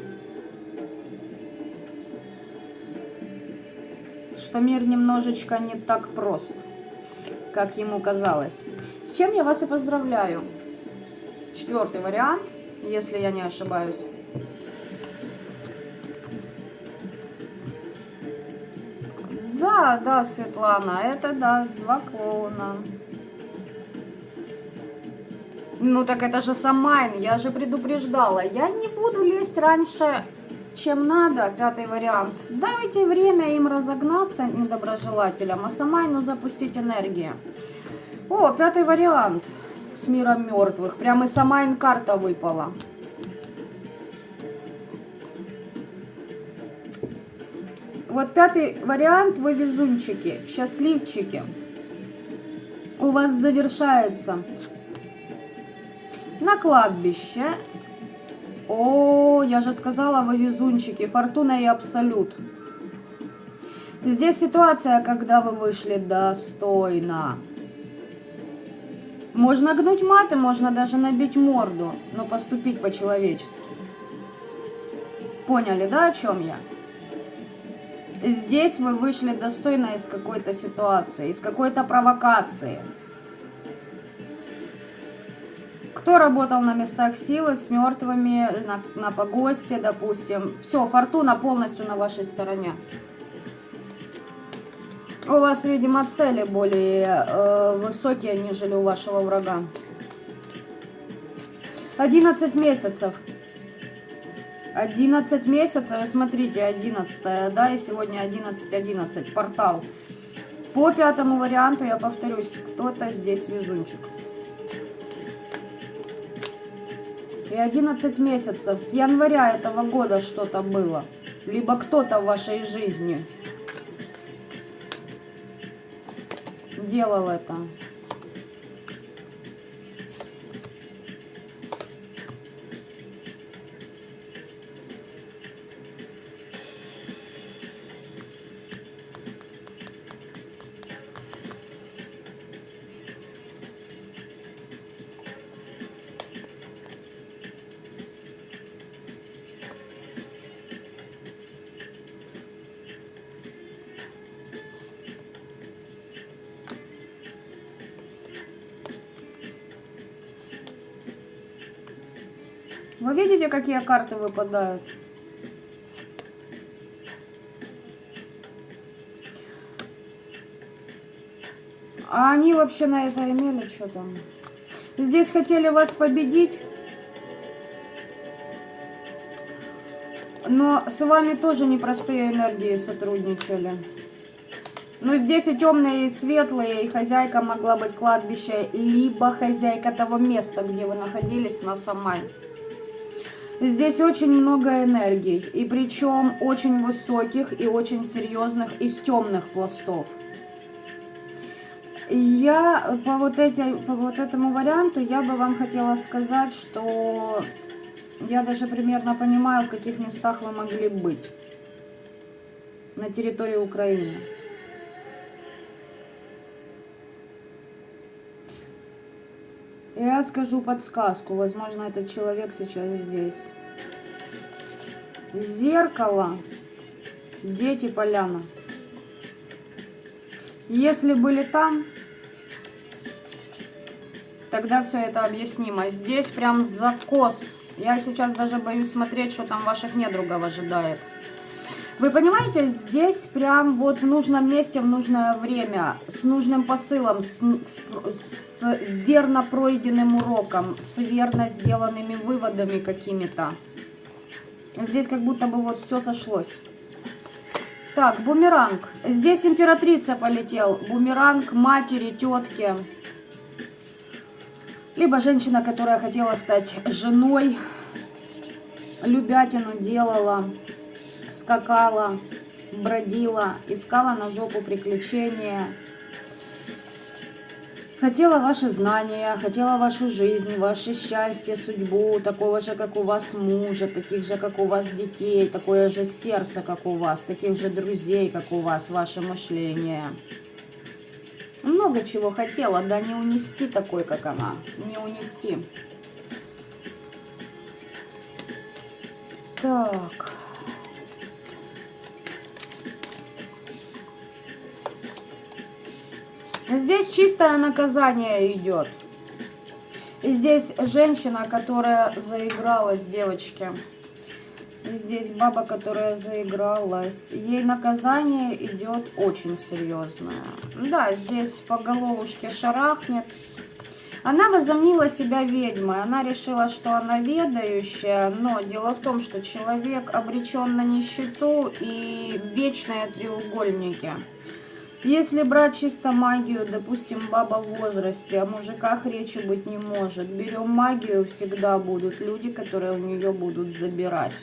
Что мир немножечко не так прост, как ему казалось. С чем я вас и поздравляю. 4-й вариант, если я не ошибаюсь. Да, Светлана, это да, 2 клоуна. Ну так это же Самайн, я же предупреждала. Я не буду лезть раньше, чем надо, 5-й вариант. Дайте время им разогнаться, недоброжелателям, а Самайну запустить энергию. О, 5-й вариант с миром мертвых. Прямо и Самайн карта выпала. Вот 5-й вариант, вы везунчики, счастливчики. У вас завершается на кладбище. О, я же сказала, вы везунчики, фортуна и абсолют. Здесь ситуация, когда вы вышли достойно. Можно гнуть маты, можно даже набить морду, но поступить по-человечески. Поняли, да, о чем я? Здесь вы вышли достойно из какой-то ситуации, из какой-то провокации. Кто работал на местах силы с мертвыми, на погосте, допустим. Все, фортуна полностью на вашей стороне. У вас, видимо, цели более высокие, нежели у вашего врага. 11 месяцев. 11 месяцев, вы смотрите, 11, да, и сегодня 11:11, портал. По 5-му варианту, я повторюсь, кто-то здесь везунчик. И 11 месяцев, с января этого года что-то было. Либо кто-то в вашей жизни делал это. Вы видите, какие карты выпадают? А они вообще на это имели что-то? Здесь хотели вас победить. Но с вами тоже непростые энергии сотрудничали. Но здесь и темные, и светлые, и хозяйка могла быть кладбище, либо хозяйка того места, где вы находились, на Самайн. Здесь очень много энергий, и причем очень высоких и очень серьезных из темных пластов. Я по вот этому варианту я бы вам хотела сказать, что я даже примерно понимаю, в каких местах вы могли быть на территории Украины. Я скажу подсказку, возможно, этот человек сейчас здесь. Зеркало, дети, поляна. Если были там, тогда все это объяснимо. Здесь прям закос. Я сейчас даже боюсь смотреть, что там ваших недругов ожидает. Вы понимаете, здесь прям вот в нужном месте, в нужное время, с нужным посылом, с верно пройденным уроком, с верно сделанными выводами какими-то. Здесь как будто бы вот все сошлось. Так, бумеранг. Здесь императрица полетел. Бумеранг матери, тетки. Либо женщина, которая хотела стать женой, любятину делала, скакала, бродила, искала на жопу приключения. Хотела ваши знания, хотела вашу жизнь, ваше счастье, судьбу, такого же, как у вас мужа, таких же, как у вас детей, такое же сердце, как у вас, таких же друзей, как у вас, ваше мышление. Много чего хотела, да не унести такой, как она, не унести. Так. Здесь чистое наказание идет. И здесь женщина, которая заигралась, девочки. И здесь баба, которая заигралась. Ей наказание идет очень серьезное. Да, здесь по головушке шарахнет. Она возомнила себя ведьмой. Она решила, что она ведающая. Но дело в том, что человек обречен на нищету и вечные треугольники. Если брать чисто магию, допустим, баба в возрасте, о мужиках речи быть не может. Берем магию, всегда будут люди, которые у нее будут забирать.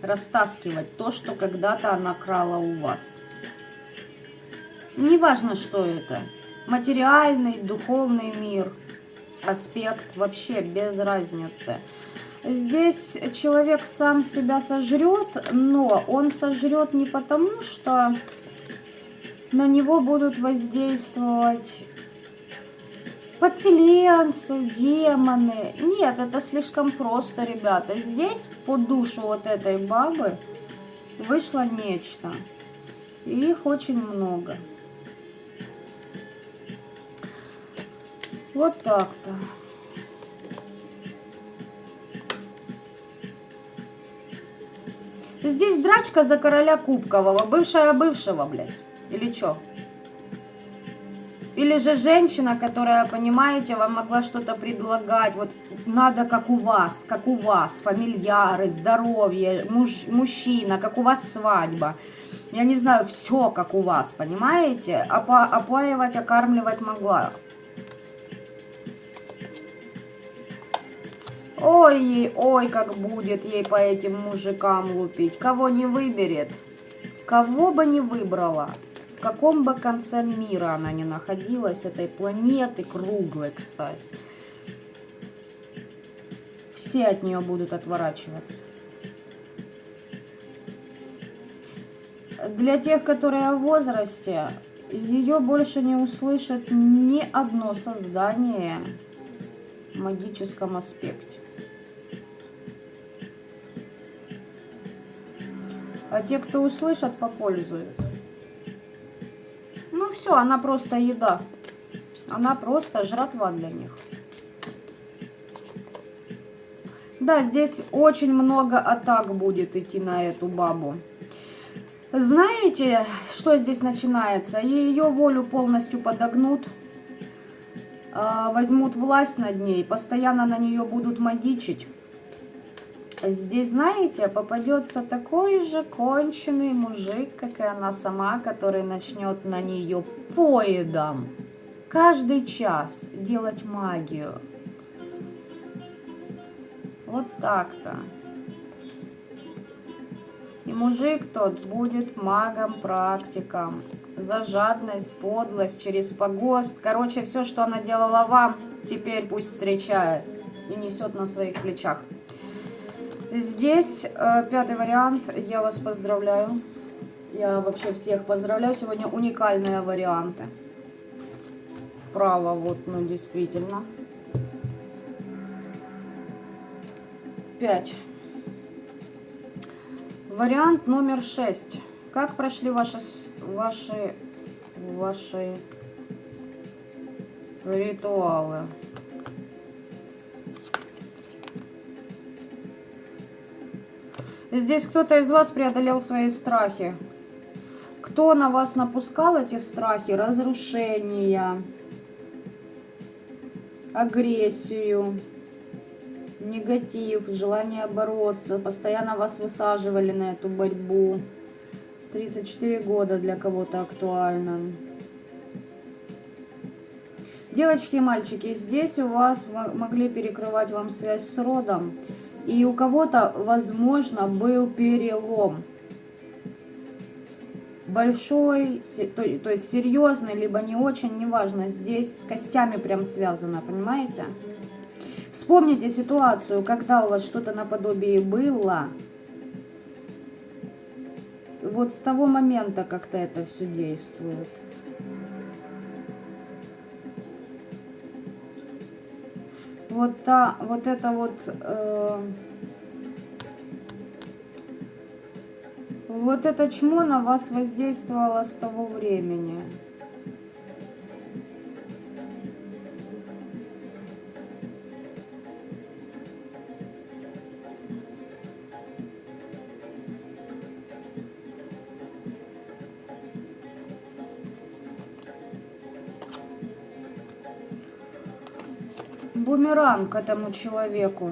Растаскивать то, что когда-то она крала у вас. Неважно, что это. Материальный, духовный мир, аспект, вообще без разницы. Здесь человек сам себя сожрет, но он сожрет не потому, что на него будут воздействовать подселенцы, демоны. Нет, это слишком просто, ребята. Здесь по душу вот этой бабы вышло нечто. И их очень много. Вот так-то. Здесь драчка за короля Кубкового. Бывшая бывшего, блядь. Или что? Или же женщина, которая, понимаете, вам могла что-то предлагать. Вот надо как у вас, фамильяры, здоровье, мужчина, как у вас свадьба. Я не знаю, все как у вас, понимаете? Опаивать, окармливать могла. Ой, ой, как будет ей по этим мужикам лупить. Кого не выберет, кого бы не выбрала. В каком бы конце мира она ни находилась, этой планеты, круглой, кстати, все от нее будут отворачиваться. Для тех, которые в возрасте, ее больше не услышит ни одно создание в магическом аспекте. А те, кто услышат, попользуют. Ну все, она просто еда. Она просто жратва для них. Да, здесь очень много атак будет идти на эту бабу. Знаете, что здесь начинается? Ее волю полностью подогнут. Возьмут власть над ней. Постоянно на нее будут магичить. Здесь, знаете, попадется такой же конченый мужик, как и она сама, который начнет на нее поедом каждый час делать магию. Вот так-то. И мужик тот будет магом-практиком. За жадность, подлость, через погост. Короче, все, что она делала вам, теперь пусть встречает и несет на своих плечах. Здесь 5-й вариант. Я вас поздравляю. Я вообще всех поздравляю. Сегодня уникальные варианты. Право, вот, ну, действительно. 5. Вариант номер 6. Как прошли ваши ритуалы? Здесь кто-то из вас преодолел свои страхи. Кто на вас напускал эти страхи? Разрушения, агрессию, негатив, желание бороться. Постоянно вас высаживали на эту борьбу. 34 года для кого-то актуально. Девочки и мальчики, здесь у вас могли перекрывать вам связь с родом. И у кого-то, возможно, был перелом. Большой, то есть серьезный, либо не очень, неважно. Здесь с костями прям связано, понимаете? Вспомните ситуацию, когда у вас что-то наподобие было. Вот с того момента как-то это все действует. Вот это вот... Вот это чмо на вас воздействовало с того времени. Бумеранг этому человеку.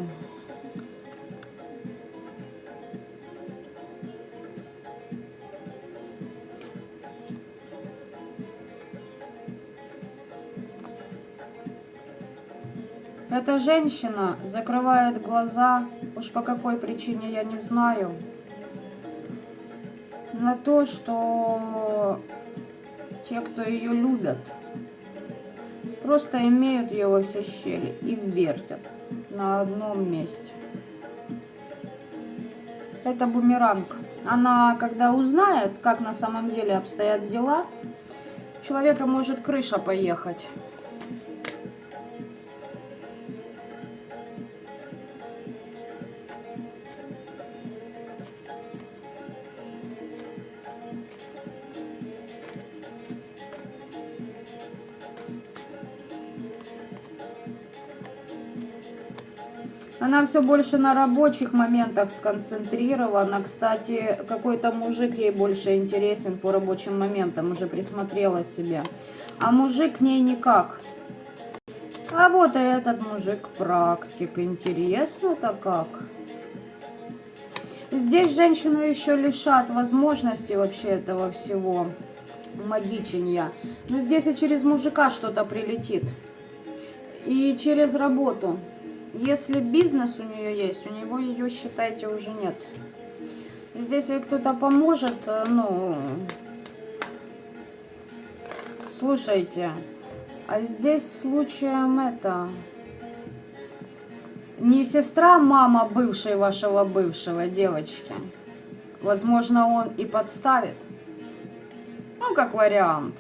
Эта женщина закрывает глаза, уж по какой причине я не знаю, на то, что те, кто ее любят, просто имеют ее во все щели и вертят на одном месте. Это бумеранг. Она, когда узнает, как на самом деле обстоят дела, у человека может крыша поехать. Она все больше на рабочих моментах сконцентрирована. Кстати, какой-то мужик ей больше интересен по рабочим моментам. Уже присмотрела себе. А мужик к ней никак. А вот и этот мужик практик. Интересно-то как. Здесь женщину еще лишат возможности вообще этого всего магичения. Но здесь и через мужика что-то прилетит. И через работу. Если бизнес у нее есть, у него ее, считайте, уже нет. Здесь ей кто-то поможет, ну, слушайте, а здесь случаем это, не сестра, мама бывшей вашего бывшего, девочки. Возможно, он и подставит. Ну, как вариант.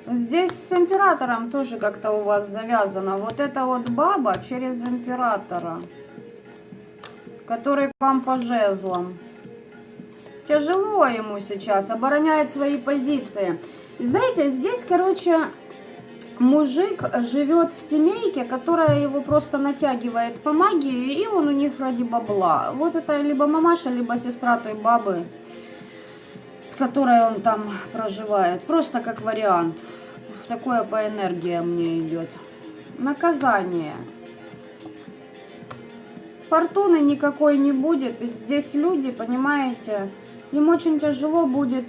Здесь с императором тоже как-то у вас завязано. Вот эта вот баба через императора, который к вам по жезлам. Тяжело ему сейчас, обороняет свои позиции. И знаете, здесь, короче, мужик живет в семейке, которая его просто натягивает по магии, и он у них ради бабла. Вот это либо мамаша, либо сестра той бабы, с которой он там проживает. Просто как вариант. Такое по энергии мне идет. Наказание. Фортуны никакой не будет. И здесь люди, понимаете, им очень тяжело будет.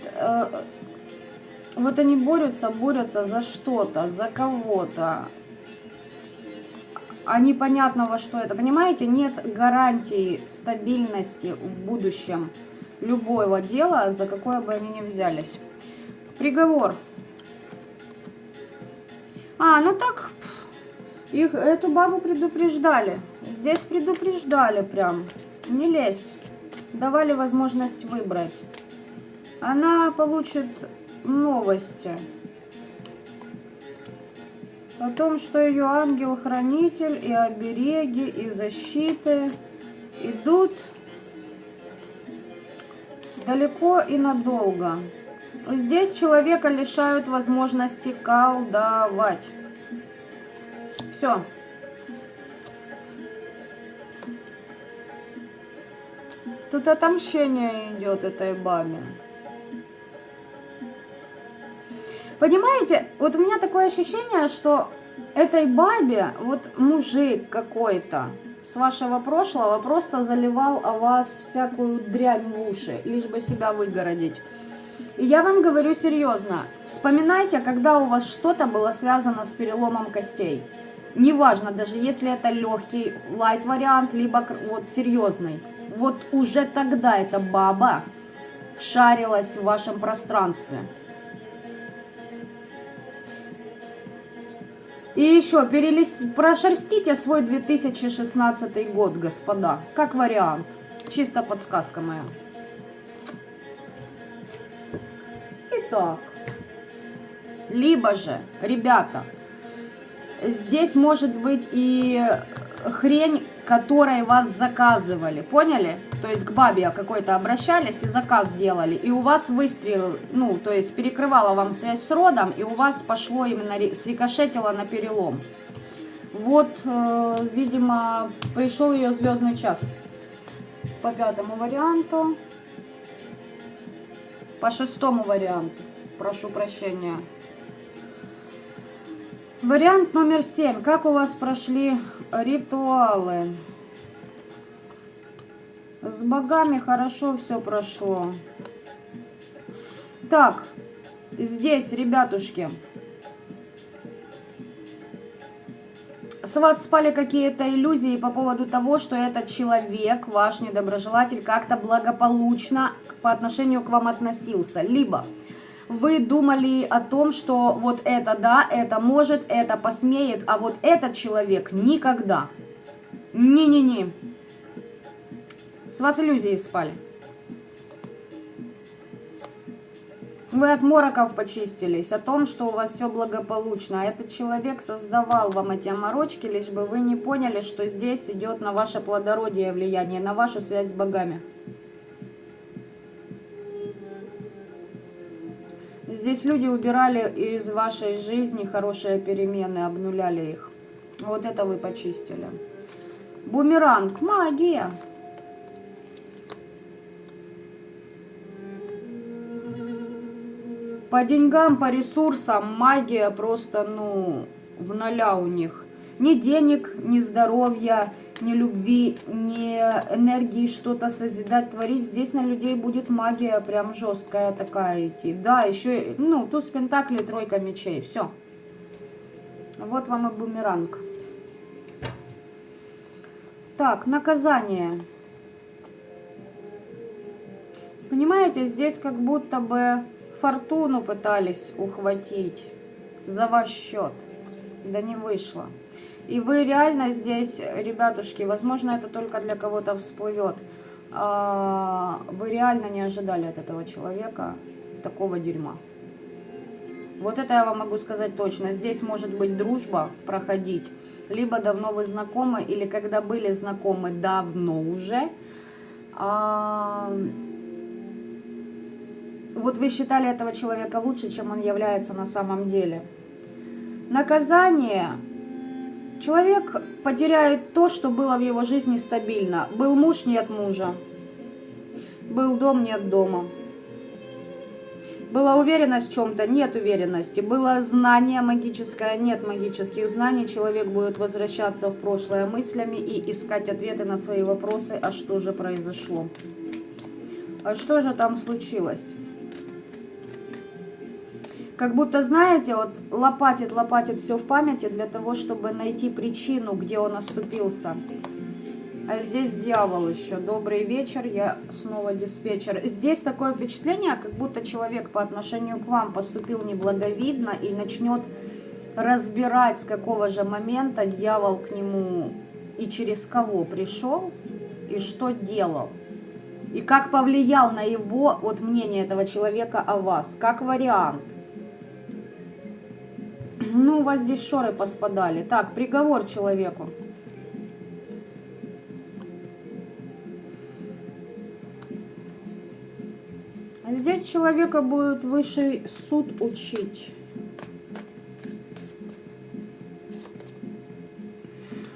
Вот они борются за что-то, за кого-то. А непонятно во что это. Понимаете, нет гарантии стабильности в будущем любого дела, за какое бы они ни взялись. Приговор. Ну так, эту бабу предупреждали. Здесь предупреждали прям. Не лезь. Давали возможность выбрать. Она получит новости о том, что ее ангел-хранитель и обереги, и защиты идут далеко и надолго. Здесь человека лишают возможности колдовать. Все. Тут отомщение идет этой бабе. Понимаете, вот у меня такое ощущение, что этой бабе вот мужик какой-то с вашего прошлого просто заливал о вас всякую дрянь в уши, лишь бы себя выгородить. И я вам говорю серьезно, вспоминайте, когда у вас что-то было связано с переломом костей. Неважно, даже если это легкий лайт вариант, либо вот серьезный. Вот уже тогда эта баба шарилась в вашем пространстве. И еще прошерстите свой 2016 год, господа, как вариант. Чисто подсказка моя. Итак, либо же, ребята, здесь может быть и хрень, которой вас заказывали, поняли? То есть к бабе какой-то обращались и заказ делали, и у вас выстрел, ну, то есть перекрывала вам связь с родом, и у вас пошло именно, срикошетило на перелом. Вот, видимо, пришел ее звездный час. По 5-му варианту. По 6-му варианту. Прошу прощения. Вариант номер 7. Как у вас прошли ритуалы? С богами хорошо все прошло. Так, здесь, ребятушки, с вас спали какие-то иллюзии по поводу того, что этот человек, ваш недоброжелатель, как-то благополучно по отношению к вам относился. Либо вы думали о том, что вот это да, это может, это посмеет, а вот этот человек никогда. Не-не-не. С вас иллюзии спали. Вы от мороков почистились, о том, что у вас все благополучно. А этот человек создавал вам эти оморочки, лишь бы вы не поняли, что здесь идет на ваше плодородие влияние, на вашу связь с богами. Здесь люди убирали из вашей жизни хорошие перемены, обнуляли их. Вот это вы почистили. Бумеранг, магия. По деньгам, по ресурсам магия просто, ну, в ноля у них. Ни денег, ни здоровья, ни любви, ни энергии что-то созидать, творить. Здесь на людей будет магия прям жесткая такая идти. Да, еще, ну, туз пентаклей, 3 мечей. Все. Вот вам и бумеранг. Так, наказание. Понимаете, здесь как будто бы фортуну пытались ухватить за ваш счет. Да не вышло. И вы реально здесь, ребятушки, возможно, это только для кого-то всплывет. Вы реально не ожидали от этого человека такого дерьма. Вот это я вам могу сказать точно. Здесь может быть дружба проходить. Либо давно вы знакомы, или когда были знакомы давно уже. Вот вы считали этого человека лучше, чем он является на самом деле. Наказание. Человек потеряет то, что было в его жизни стабильно. Был муж, нет мужа. Был дом, нет дома. Была уверенность в чем-то, нет уверенности. Было знание магическое, нет магических знаний. Человек будет возвращаться в прошлое мыслями и искать ответы на свои вопросы. А что же произошло? А что же там случилось? Как будто, знаете, вот лопатит все в памяти для того, чтобы найти причину, где он оступился. А здесь дьявол еще. Добрый вечер, я снова диспетчер. Здесь такое впечатление, как будто человек по отношению к вам поступил неблаговидно и начнет разбирать, с какого же момента дьявол к нему и через кого пришел, и что делал. И как повлиял на его, вот мнение этого человека о вас, как вариант. Ну, у вас здесь шоры поспадали. Так, приговор человеку. Здесь человека будет высший суд учить.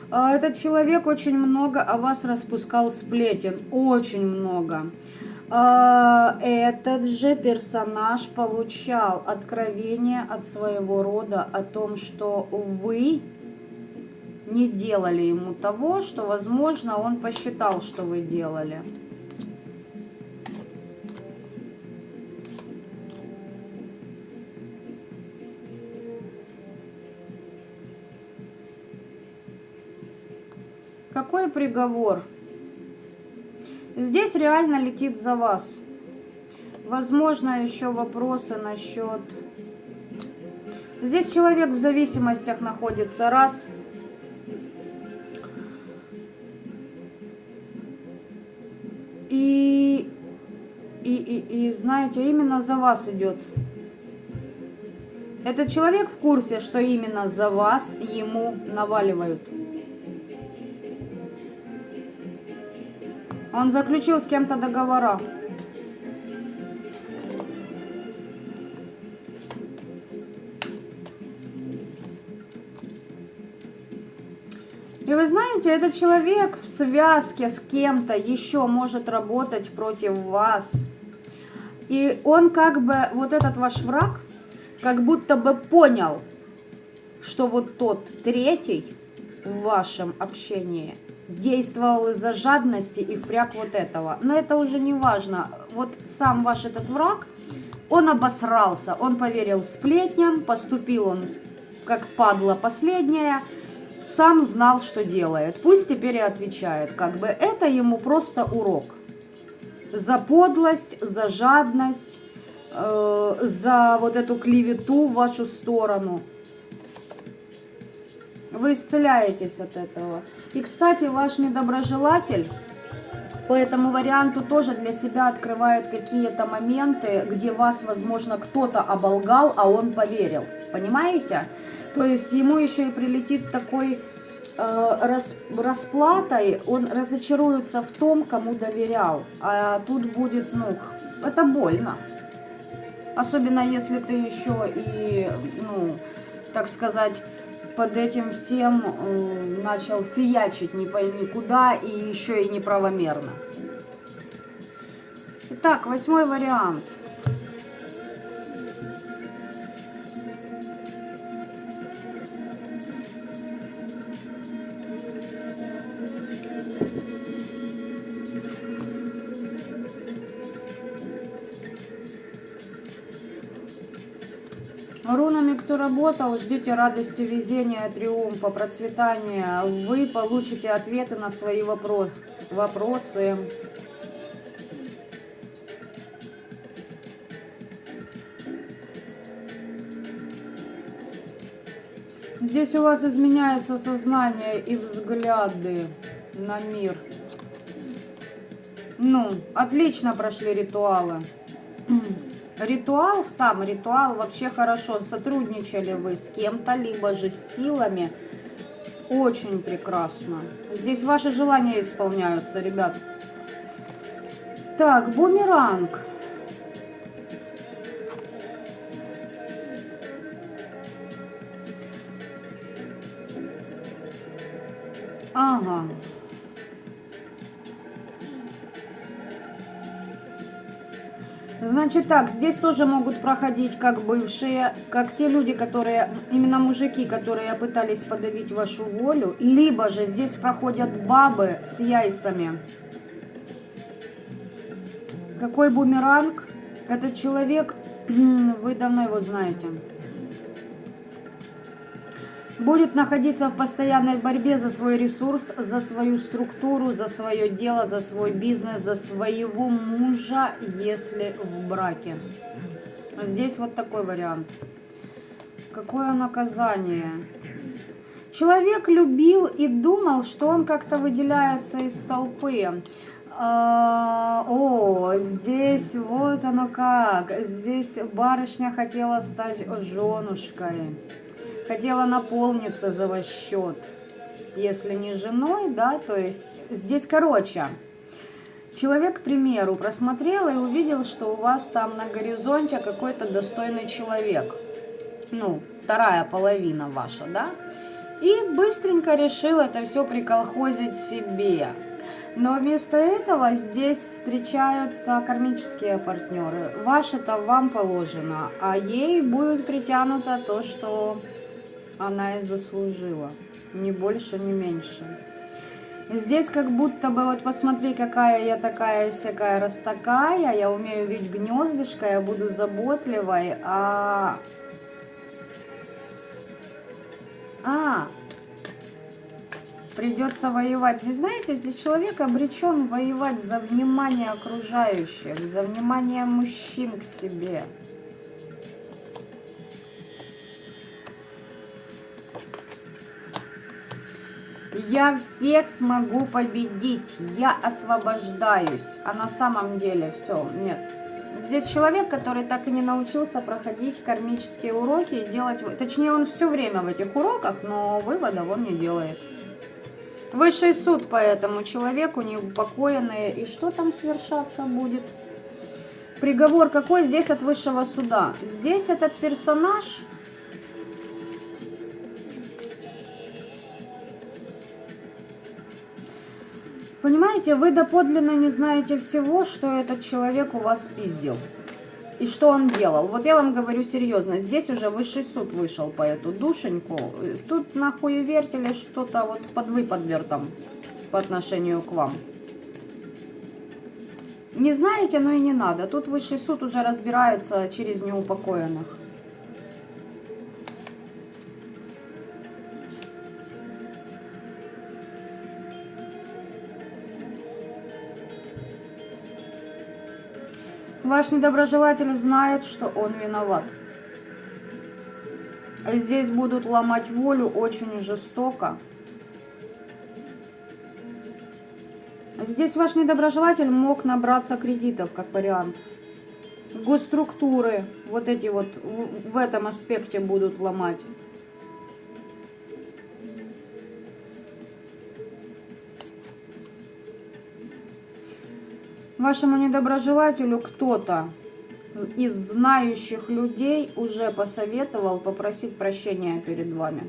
Этот человек очень много о вас распускал сплетен. Очень много. Этот же персонаж получал откровение от своего рода о том, что вы не делали ему того, что, возможно, он посчитал, что вы делали. Какой приговор? Здесь реально летит за вас. Возможно, еще вопросы насчет... Здесь человек в зависимостях находится, раз. И знаете, именно за вас идет. Этот человек в курсе, что именно за вас ему наваливают. Он заключил с кем-то договора. И вы знаете, этот человек в связке с кем-то еще может работать против вас. И он как бы, вот этот ваш враг, как будто бы понял, что вот тот третий в вашем общении действовал из-за жадности и впряг вот этого. Но это уже не важно. Вот сам ваш этот враг, он обосрался, он поверил сплетням, поступил он как падла последняя, сам знал, что делает. Пусть теперь и отвечает. Как бы это ему просто урок. За подлость, за жадность, за вот эту клевету в вашу сторону. Вы исцеляетесь от этого. И, кстати, ваш недоброжелатель по этому варианту тоже для себя открывает какие-то моменты, где вас, возможно, кто-то оболгал, а он поверил. Понимаете? То есть ему еще и прилетит такой расплатой, он разочаруется в том, кому доверял. А тут будет, ну, это больно. Особенно если ты еще и, ну, так сказать, под этим всем начал фиячить не пойми куда и еще и неправомерно. Итак, 8-й вариант. Рунами, кто работал, ждите радости, везения, триумфа, процветания. Вы получите ответы на свои вопросы. Здесь у вас изменяется сознание и взгляды на мир. Ну, отлично прошли ритуалы. Ритуал, сам ритуал вообще хорошо. Сотрудничали вы с кем-то, либо же с силами. Очень прекрасно. Здесь ваши желания исполняются, ребят. Так, бумеранг. Ага. Значит так, здесь тоже могут проходить как бывшие, как те люди, которые, именно мужики, которые пытались подавить вашу волю, либо же здесь проходят бабы с яйцами. Какой бумеранг? Этот человек, вы давно его знаете. Будет находиться в постоянной борьбе за свой ресурс, за свою структуру, за свое дело, за свой бизнес, за своего мужа, если в браке. Здесь вот такой вариант. Какое наказание? Человек любил и думал, что он как-то выделяется из толпы. О, здесь вот оно как. Здесь барышня хотела стать женушкой. Хотела наполниться за ваш счет. Если не женой, да, то есть здесь, короче, Человек, к примеру, просмотрел и увидел, что у вас там на горизонте какой-то достойный человек. Ну, вторая половина ваша, да? И быстренько решил это все приколхозить себе. Но вместо этого здесь встречаются кармические партнеры. Ваше-то вам положено, а ей будет притянуто то, что она и заслужила. Ни больше, ни меньше. Здесь как будто бы, вот посмотри, какая я такая всякая раз такая, я умею видеть гнездышко, я буду заботливой, придется воевать. И знаете, здесь человек обречен воевать за внимание окружающих, за внимание мужчин к себе. Я всех смогу победить, я освобождаюсь. А на самом деле все, нет. Здесь человек, который так и не научился проходить кармические уроки и делать... Точнее, он все время в этих уроках, но выводов он не делает. Высший суд по этому человеку неупокоенный. И что там свершаться будет? Приговор какой здесь от высшего суда? Здесь этот персонаж... Понимаете, вы доподлинно не знаете всего, что этот человек у вас пиздил. И что он делал. Вот я вам говорю серьезно, здесь уже высший суд вышел по эту душеньку. Тут нахуй вертели что-то вот с подвыподвертом по отношению к вам. Не знаете, но и не надо. Тут высший суд уже разбирается через неупокоенных. Ваш недоброжелатель знает, что он виноват. Здесь будут ломать волю очень жестоко. Здесь ваш недоброжелатель мог набраться кредитов, как вариант. Госструктуры вот эти вот в этом аспекте будут ломать. Вашему недоброжелателю кто-то из знающих людей уже посоветовал попросить прощения перед вами.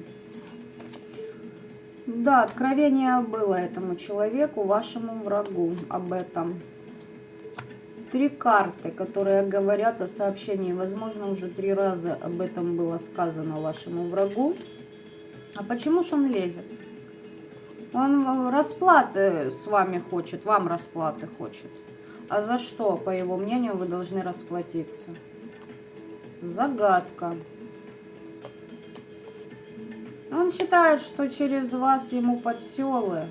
Да, откровение было этому человеку, вашему врагу, об этом. 3 карты, которые говорят о сообщении. Возможно, уже 3 раза об этом было сказано вашему врагу. А почему же он лезет? Он расплаты с вами хочет, вам расплаты хочет. А за что, по его мнению, вы должны расплатиться? Загадка. Он считает, что через вас ему подселы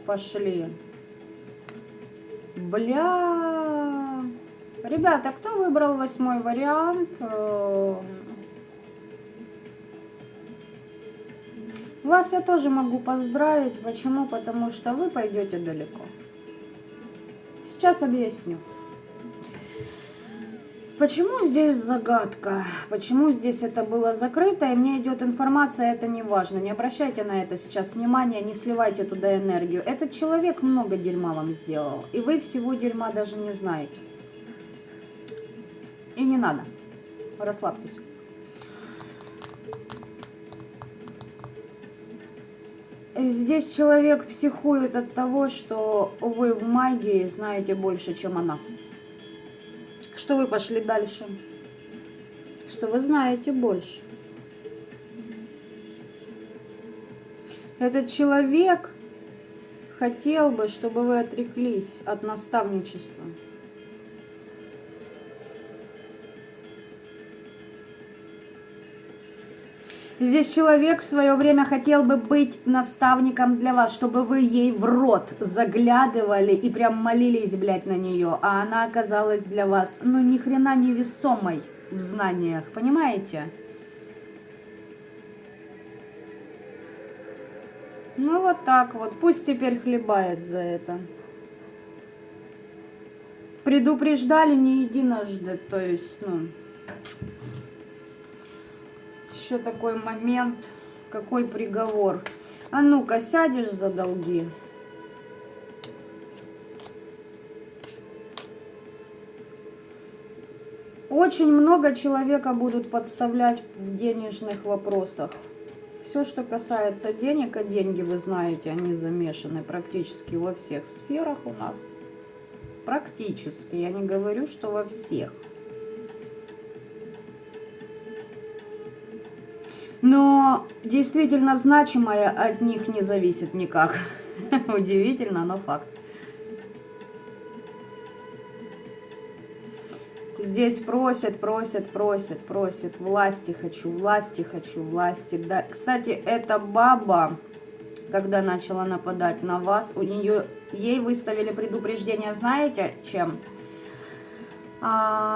пошли. Бля. Ребята, кто выбрал 8-й вариант? Вас я тоже могу поздравить. Почему? Потому что вы пойдете далеко. Сейчас объясню. Почему здесь загадка? Почему здесь это было закрыто? И мне идет информация, это не важно. Не обращайте на это сейчас внимания, не сливайте туда энергию. Этот человек много дерьма вам сделал. И вы всего дерьма даже не знаете. И не надо. Расслабьтесь. Здесь человек психует от того, что вы в магии знаете больше, чем она. Что вы пошли дальше. Что вы знаете больше. Этот человек хотел бы, чтобы вы отреклись от наставничества. Здесь человек в свое время хотел бы быть наставником для вас, чтобы вы ей в рот заглядывали и прям молились, блядь, на нее. А она оказалась для вас, ну, ни хрена невесомой в знаниях, понимаете? Ну, вот так вот. Пусть теперь хлебает за это. Предупреждали не единожды, то есть, ну... Еще такой момент, какой приговор. А ну-ка, сядешь за долги. очень много человека будут подставлять в денежных вопросах. Все, что касается денег, а деньги, вы знаете, они замешаны практически во всех сферах у нас. Практически, я не говорю, что во всех. Но действительно значимое от них не зависит никак. Удивительно, но факт. Здесь просят. Власти хочу. Да. Кстати, эта баба, когда начала нападать на вас, ей выставили предупреждение, знаете, чем?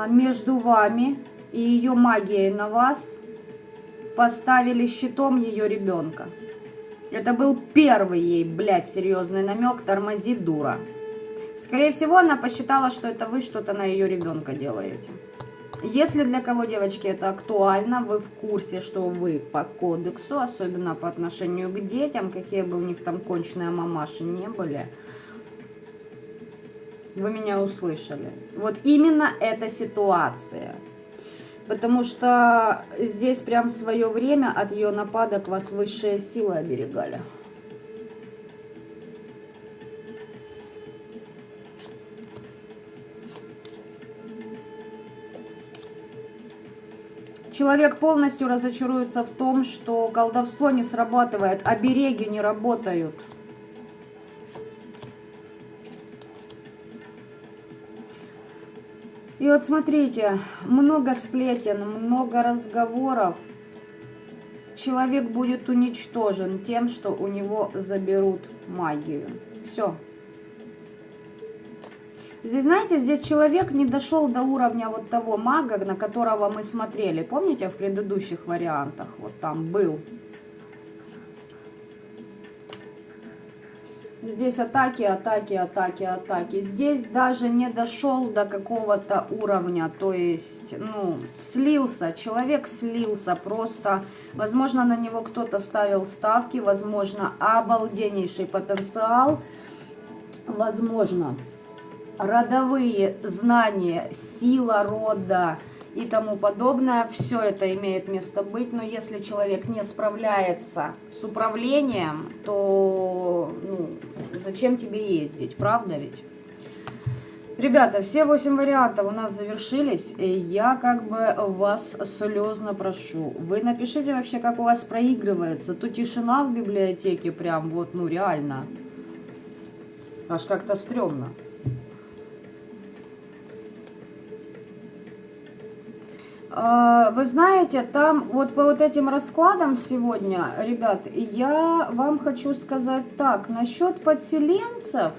Между вами и ее магией на вас поставили щитом ее ребенка. Это был первый ей, блядь, серьезный намек. Тормози, дура. Скорее всего, она посчитала, что это вы что-то на ее ребенка делаете. Если для кого, девочки, это актуально, вы в курсе, что вы по кодексу, особенно по отношению к детям, какие бы у них там конченые мамаши не были, вы меня услышали. Вот именно эта ситуация. Потому что здесь прям в свое время от ее нападок вас высшие силы оберегали. Человек полностью разочаруется в том, что колдовство не срабатывает, обереги не работают. И вот смотрите, много сплетен, много разговоров. Человек будет уничтожен тем, что у него заберут магию. Все. Здесь, знаете, здесь человек не дошел до уровня вот того мага, на которого мы смотрели. Помните, в предыдущих вариантах? Вот там был. Здесь атаки. Здесь даже не дошел до какого-то уровня. То есть, ну, слился. Человек слился просто. Возможно, на него кто-то ставил ставки. Возможно, обалденнейший потенциал. Возможно, родовые знания, сила рода и тому подобное. Все это имеет место быть. Но если человек не справляется с управлением, то зачем тебе ездить? Правда ведь? Ребята, все 8 вариантов у нас завершились. И я как бы вас слезно прошу. Вы напишите вообще, как у вас проигрывается. Тут тишина в библиотеке прям вот, ну реально. Аж как-то стрёмно. Вы знаете, там вот по вот этим раскладам сегодня, ребят, я вам хочу сказать так, насчет подселенцев,